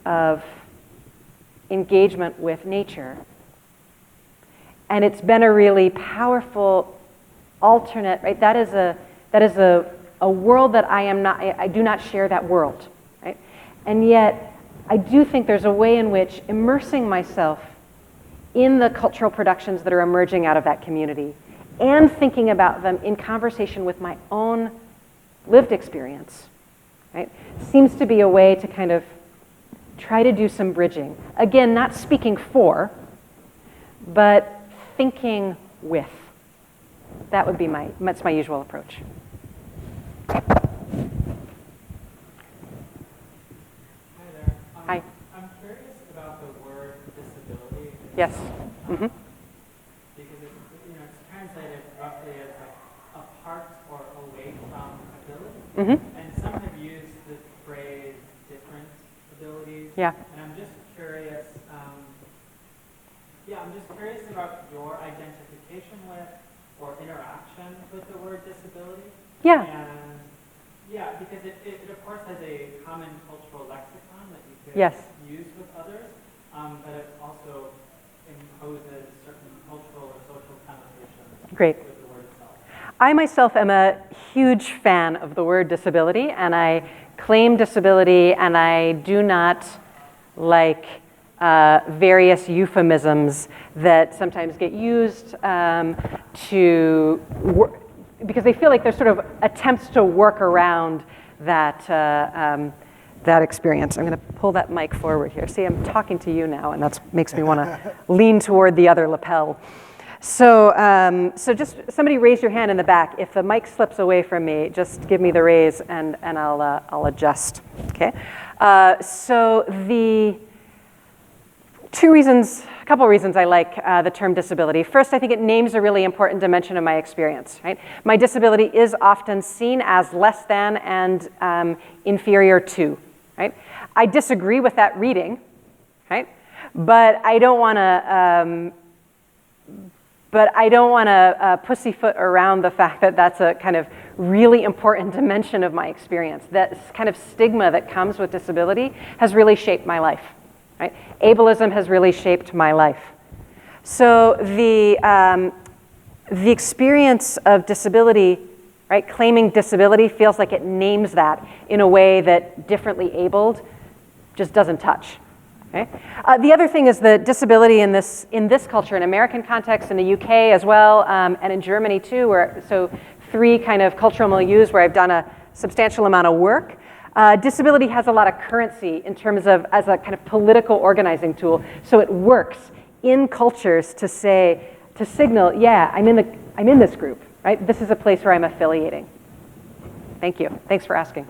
of engagement with nature. And it's been a really powerful alternate, right? That is a world that I do not share that world, right? And yet, I do think there's a way in which immersing myself in the cultural productions that are emerging out of that community and thinking about them in conversation with my own lived experience, right, seems to be a way to kind of try to do some bridging. Again, not speaking but thinking with. That would be that's my usual approach. Hi. I'm curious about the word disability. Yes. Mm-hmm. Because it's translated roughly as like apart or away from ability. Mm-hmm. And some have used the phrase different abilities. Yeah. And I'm just curious. I'm just curious about your identification with or interaction with the word disability. Yeah. And because it of course has a common cultural lexicon that you could Yes. use with others, but it also imposes certain cultural or social connotations Great. with the word itself. I myself am a huge fan of the word disability, and I claim disability, and I do not like various euphemisms that sometimes get used because they feel like they're sort of attempts to work around that experience. I'm going to pull that mic forward here. See, I'm talking to you now, and that makes me want to lean toward the other lapel. So just somebody raise your hand in the back. If the mic slips away from me, just give me the raise, and I'll adjust. Okay. So the a couple reasons I like the term disability. First, I think it names a really important dimension of my experience, right? My disability is often seen as less than and inferior to, right? I disagree with that reading, right? But I don't want to pussyfoot around the fact that that's a kind of really important dimension of my experience. That kind of stigma that comes with disability has really shaped my life. Right? Ableism has really shaped my life. So the experience of disability, right, claiming disability feels like it names that in a way that differently abled just doesn't touch. Okay? The other thing is that disability in this culture, in American context, in the UK as well, and in Germany too, where so three kind of cultural milieus where I've done a substantial amount of work, disability has a lot of currency in terms of as a kind of political organizing tool. So it works in cultures to signal, yeah, I'm in this group, right? This is a place where I'm affiliating. Thank you. Thanks for asking.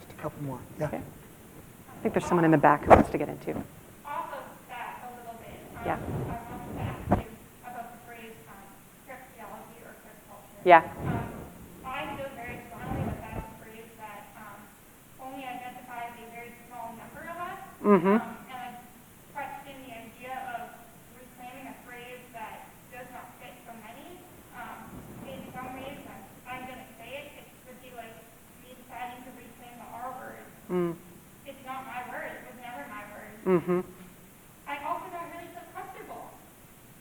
Just a couple more. Yeah. Okay. I think there's someone in the back who wants to get into. Off of that a little bit, Yeah. I wanted to ask you about the phrase Crip theology or Crip culture. Yeah. I feel very strongly that that's a phrase that only identifies a very small number of us. Mm-hmm. And I question the idea of reclaiming a phrase that does not fit so many. In some ways, I'm going to say it would be like me deciding to reclaim the R word. Mm. It's not my word. It was never my word. Mm-hmm. I also don't really feel comfortable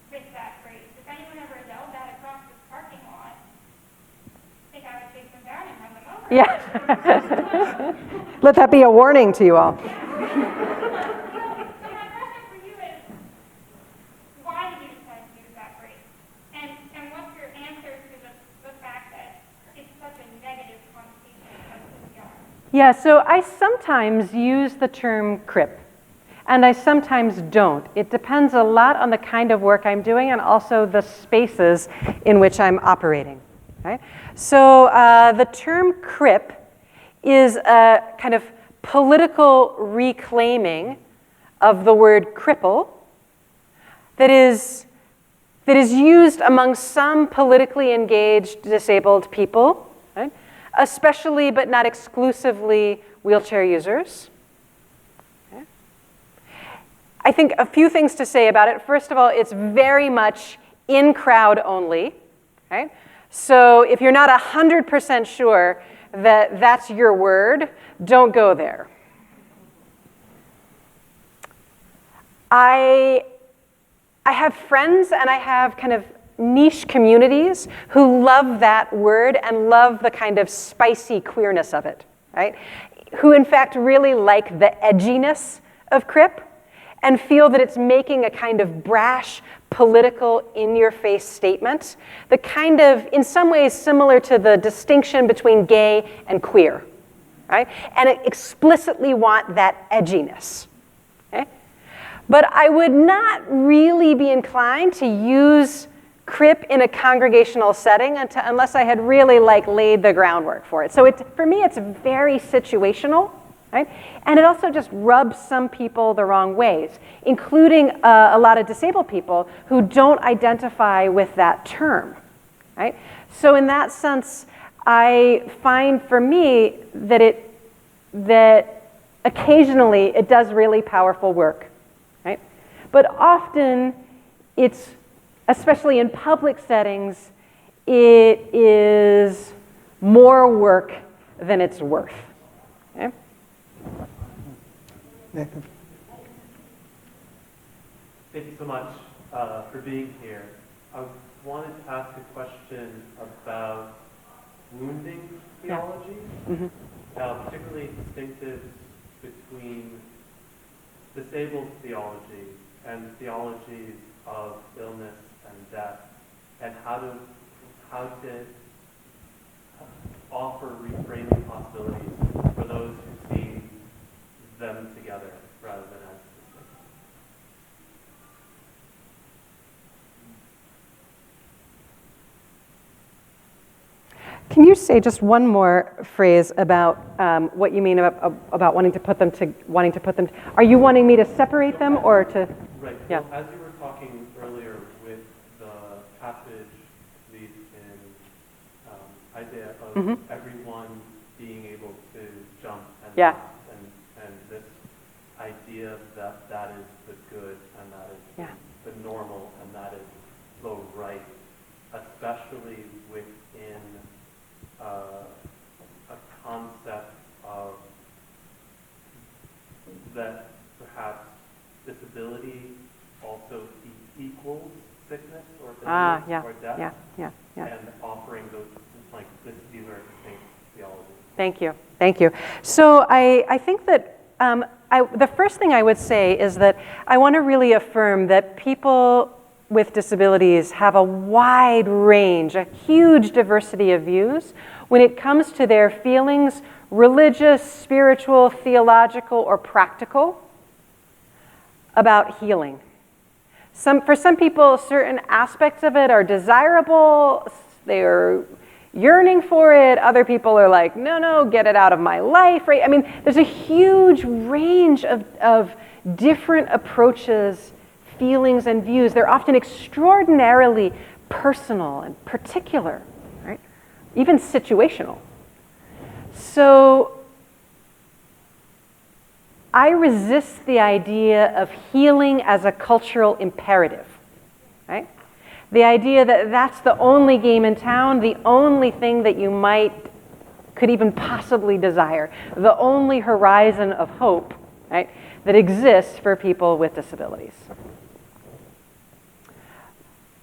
with that phrase. If anyone ever yelled that across this parking lot, I think I would chase them down and run them over. Yeah. Let that be a warning to you all. So my question for you is, why did you decide to use that phrase? And what's your answer to the fact that it's such a negative connotation of this yard? Yeah, so I sometimes use the term Crip, and I sometimes don't. It depends a lot on the kind of work I'm doing and also the spaces in which I'm operating. Right? So the term Crip is a kind of political reclaiming of the word cripple that is used among some politically engaged disabled people, right? Especially but not exclusively wheelchair users. Okay. I think a few things to say about it. First of all, it's very much in crowd only. Right? So if you're not 100% sure that that's your word, don't go there. I have friends and I have kind of niche communities who love that word and love the kind of spicy queerness of it, right? Who in fact really like the edginess of Crip and feel that it's making a kind of brash, political, in-your-face statement, the kind of, in some ways, similar to the distinction between gay and queer, right? And it explicitly want that edginess, okay? But I would not really be inclined to use Crip in a congregational setting unless I had really laid the groundwork for it. So for me, it's very situational. Right? And it also just rubs some people the wrong ways, including a lot of disabled people who don't identify with that term. Right? So in that sense, I find for me that occasionally it does really powerful work. Right? But often it's, especially in public settings, it is more work than it's worth. Okay? Nathan. Thank you so much for being here. I wanted to ask a question about wounding theology, particularly distinctives between disabled theology and theologies of illness and death, and how to offer reframing possibilities for those who see them together rather than as distinct. Can you say just one more phrase about what you mean about wanting to put them? Are you wanting me to separate them or to? Right. Yeah. Well, as you were talking earlier with the passage leads in Isaiah of everyone being able to jump and Yeah. laugh, and this idea that that is the good and that is the normal and that is the right, especially within a concept of that perhaps disability also equals sickness or illness or death, and offering those, like these are distinct theologies. Thank you. So I think that the first thing I would say is that I want to really affirm that people with disabilities have a wide range, a huge diversity of views when it comes to their feelings, religious, spiritual, theological, or practical, about healing. For some people, certain aspects of it are desirable, they're yearning for it. Other people are like, no, get it out of my life, right? I mean, there's a huge range of different approaches, feelings, and views. They're often extraordinarily personal and particular, right? Even situational. So I resist the idea of healing as a cultural imperative, right? The idea that that's the only game in town, the only thing that you could even possibly desire, the only horizon of hope, right, that exists for people with disabilities.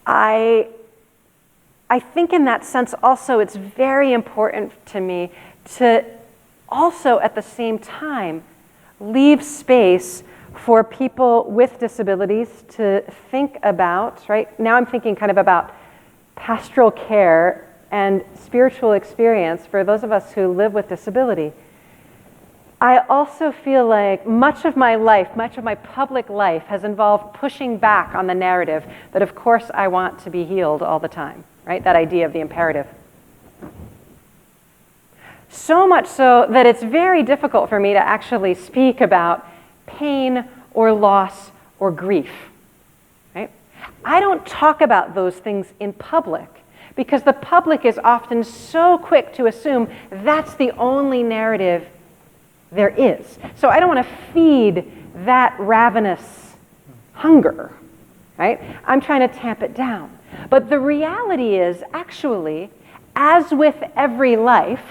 I think in that sense also it's very important to me to also at the same time leave space for people with disabilities to think about, right? Now I'm thinking kind of about pastoral care and spiritual experience for those of us who live with disability. I also feel like much of my life, much of my public life has involved pushing back on the narrative that of course I want to be healed all the time, right? That idea of the imperative. So much so that it's very difficult for me to actually speak about pain or loss or grief, right? I don't talk about those things in public because the public is often so quick to assume that's the only narrative there is. So I don't want to feed that ravenous hunger, right? I'm trying to tamp it down. But the reality is actually, as with every life,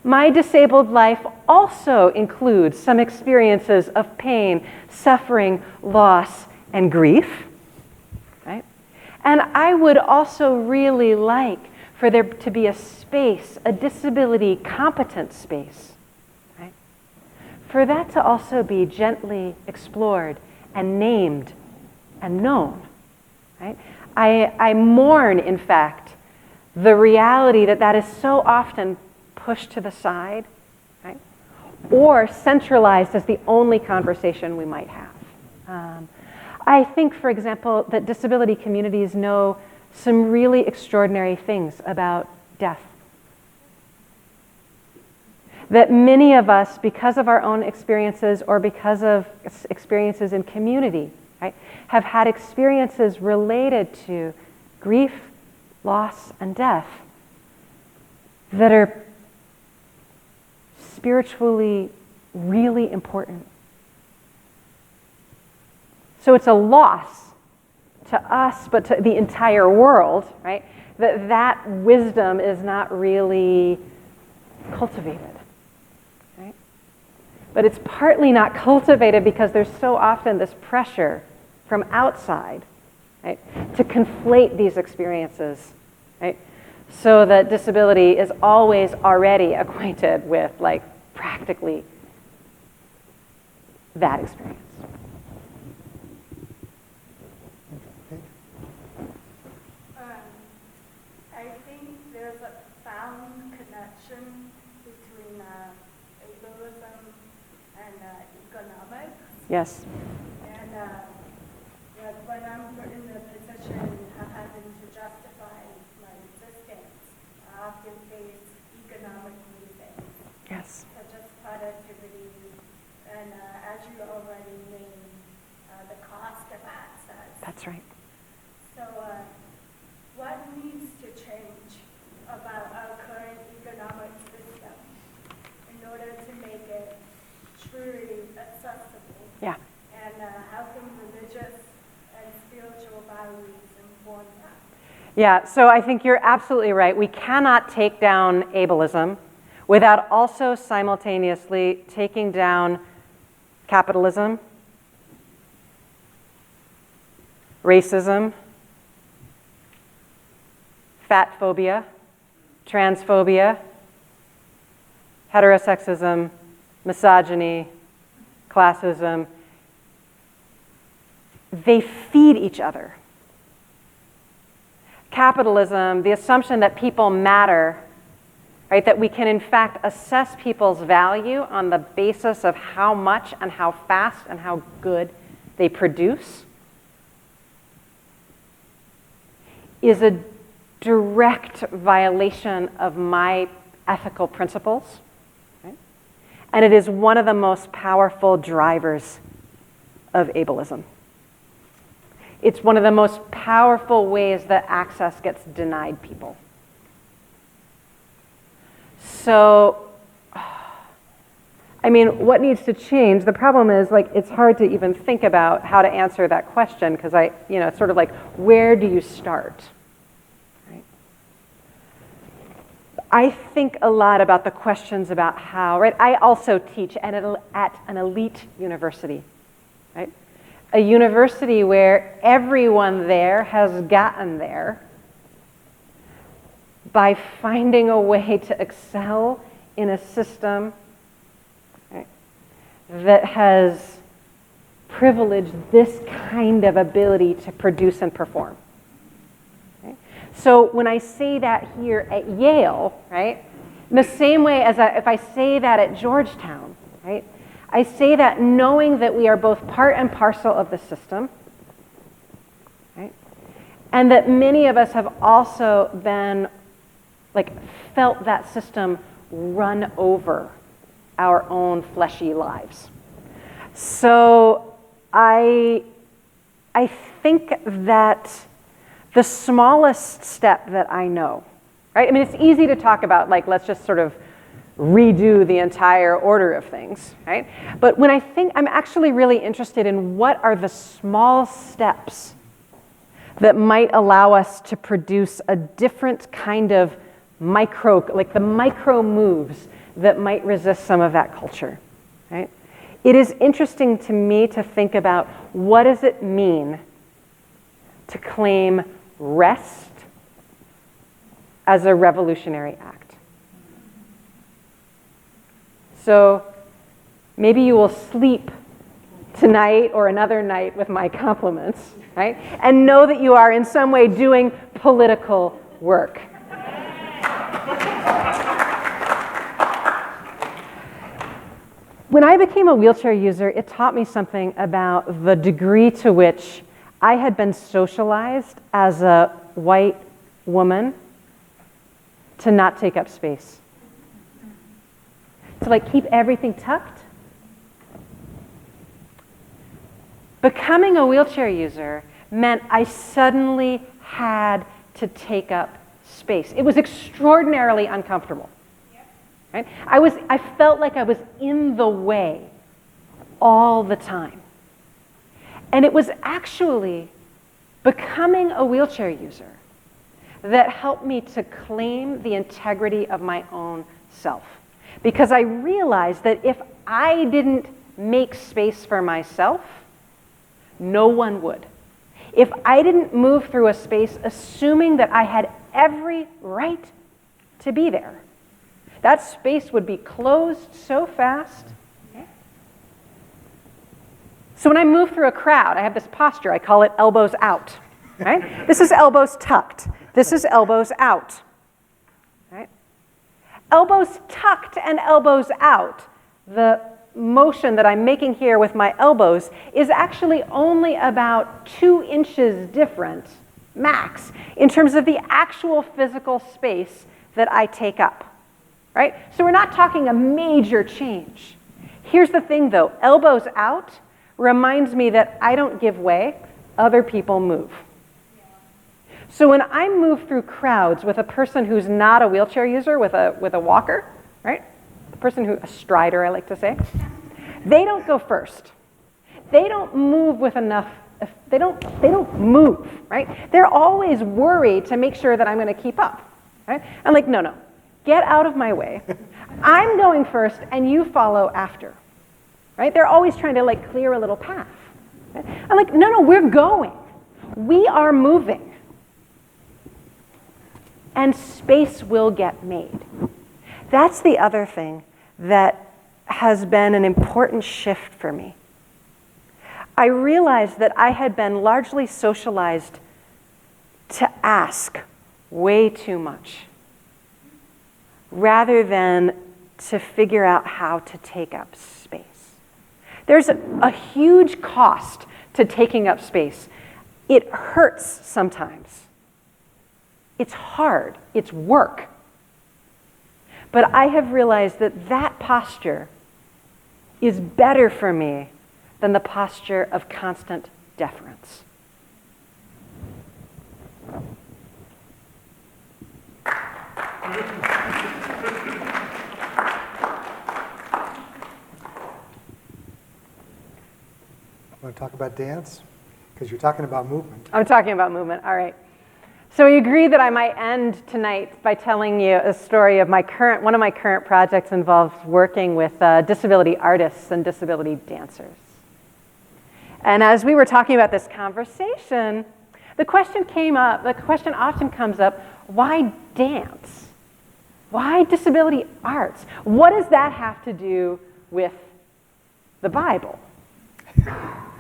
my disabled life also includes some experiences of pain, suffering, loss, and grief, right? And I would also really like for there to be a space, a disability competent space, right? For that to also be gently explored and named and known, right? I mourn, in fact, the reality that is so often pushed to the side, right? Or centralized as the only conversation we might have. I think, for example, that disability communities know some really extraordinary things about death. That many of us, because of our own experiences or because of experiences in community, right, have had experiences related to grief, loss, and death that are spiritually really important. So it's a loss to us, but to the entire world, right? That wisdom is not really cultivated, right? But it's partly not cultivated because there's so often this pressure from outside, right, to conflate these experiences, right? So that disability is always already acquainted with, like, practically that experience. I think there's a found connection between ableism and economics. Yes. And when I'm in the position of having to justify my existence, I often face economic reasons, Yes. such as productivity, and as you already named, the cost of access. That's right. So what needs to change about our current economic system in order to make it truly accessible? Yeah. And how can religious and spiritual values inform that? Yeah, so I think you're absolutely right. We cannot take down ableism without also simultaneously taking down capitalism, racism, fat phobia, transphobia, heterosexism, misogyny, classism. They feed each other, capitalism, the assumption that people matter, right? That we can in fact assess people's value on the basis of how much and how fast and how good they produce, is a direct violation of my ethical principles, right? And it is one of the most powerful drivers of ableism. It's one of the most powerful ways that access gets denied people. So, I mean, what needs to change? The problem is, like, it's hard to even think about how to answer that question because it's sort of like, where do you start? Right? I think a lot about the questions about how, right? I also teach at an elite university, right? A university where everyone there has gotten there by finding a way to excel in a system, right, that has privileged this kind of ability to produce and perform. Right? So when I say that here at Yale, right, in the same way as if I say that at Georgetown, right, I say that knowing that we are both part and parcel of the system, right, and that many of us have also been felt that system run over our own fleshy lives. So I think that the smallest step that I know, right? I mean, it's easy to talk about, let's just sort of redo the entire order of things, right? But when I'm actually really interested in what are the small steps that might allow us to produce a different kind of the micro moves that might resist some of that culture, right? It is interesting to me to think about what does it mean to claim rest as a revolutionary act. So maybe you will sleep tonight or another night with my compliments, right? And know that you are in some way doing political work. When I became a wheelchair user, it taught me something about the degree to which I had been socialized as a white woman to not take up space. To keep everything tucked. Becoming a wheelchair user meant I suddenly had to take up space. It was extraordinarily uncomfortable. Right? I felt like I was in the way all the time. And it was actually becoming a wheelchair user that helped me to claim the integrity of my own self. Because I realized that if I didn't make space for myself, no one would. If I didn't move through a space assuming that I had every right to be there, that space would be closed so fast. So when I move through a crowd, I have this posture. I call it elbows out. Right? This is elbows tucked. This is elbows out. Right? Elbows tucked and elbows out. The motion that I'm making here with my elbows is actually only about 2 inches different, max, in terms of the actual physical space that I take up. Right? So we're not talking a major change. Here's the thing though, elbows out reminds me that I don't give way, other people move. So when I move through crowds with a person who's not a wheelchair user, with a walker, right? A strider, I like to say, they don't go first. They don't move with enough, they don't move, right? They're always worried to make sure that I'm gonna keep up, right? I'm like, no, get out of my way. I'm going first and you follow after, right? They're always trying to clear a little path. Right? I'm like, no, we're going. We are moving. And space will get made. That's the other thing that has been an important shift for me. I realized that I had been largely socialized to ask way too much rather than to figure out how to take up space. There's a huge cost to taking up space. It hurts sometimes. It's hard. It's work. But I have realized that that posture is better for me than the posture of constant deference. Want to talk about dance? Because you're talking about movement. I'm talking about movement, all right. So we agreed that I might end tonight by telling you a story of one of my current projects involves working with disability artists and disability dancers. And as we were talking about this conversation, the question often comes up, why dance? Why disability arts? What does that have to do with the Bible?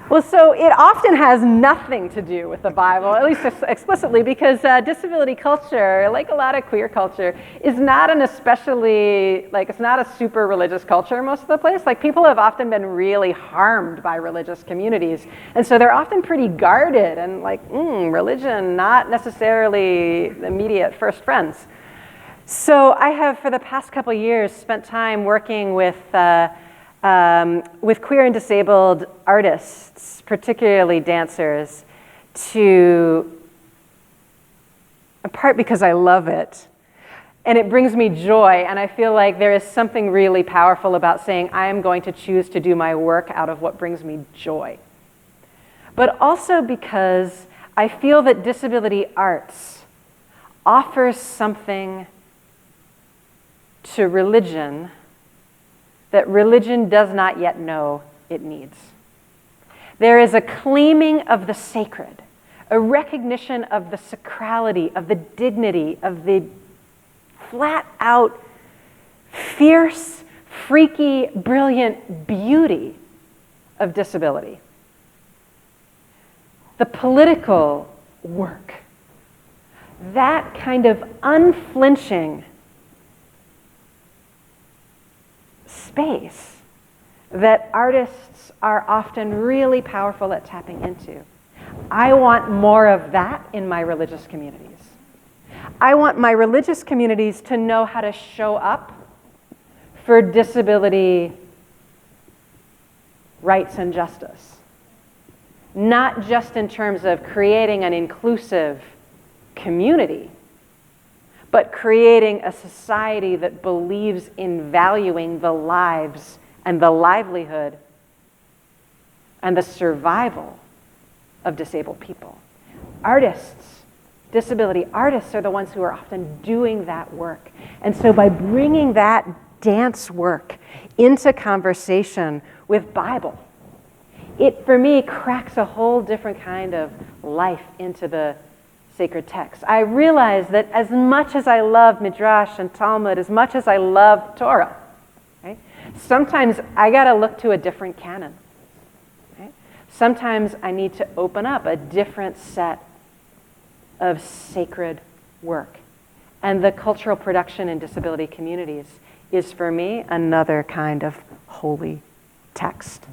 Well, so it often has nothing to do with the Bible, at least explicitly, because disability culture, like a lot of queer culture, is not it's not a super religious culture most of the place. Like, people have often been really harmed by religious communities, and so they're often pretty guarded and religion, not necessarily the immediate first friends. So I have, for the past couple years, spent time working with queer and disabled artists, particularly dancers, in part because I love it, and it brings me joy, and I feel like there is something really powerful about saying, I am going to choose to do my work out of what brings me joy. But also because I feel that disability arts offers something to religion that religion does not yet know it needs. There is a claiming of the sacred, a recognition of the sacrality, of the dignity, of the flat-out, fierce, freaky, brilliant beauty of disability. The political work, that kind of unflinching space that artists are often really powerful at tapping into. I want more of that in my religious communities. I want my religious communities to know how to show up for disability rights and justice. Not just in terms of creating an inclusive community, but creating a society that believes in valuing the lives and the livelihood and the survival of disabled people. Artists, disability artists, are the ones who are often doing that work. And so by bringing that dance work into conversation with Bible, it, for me, cracks a whole different kind of life into the sacred text. I realize that as much as I love Midrash and Talmud, as much as I love Torah, right, sometimes I gotta look to a different canon. Right? Sometimes I need to open up a different set of sacred work. And the cultural production in disability communities is, for me, another kind of holy text.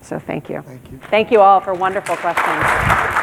So thank you. Thank you. Thank you all for wonderful questions.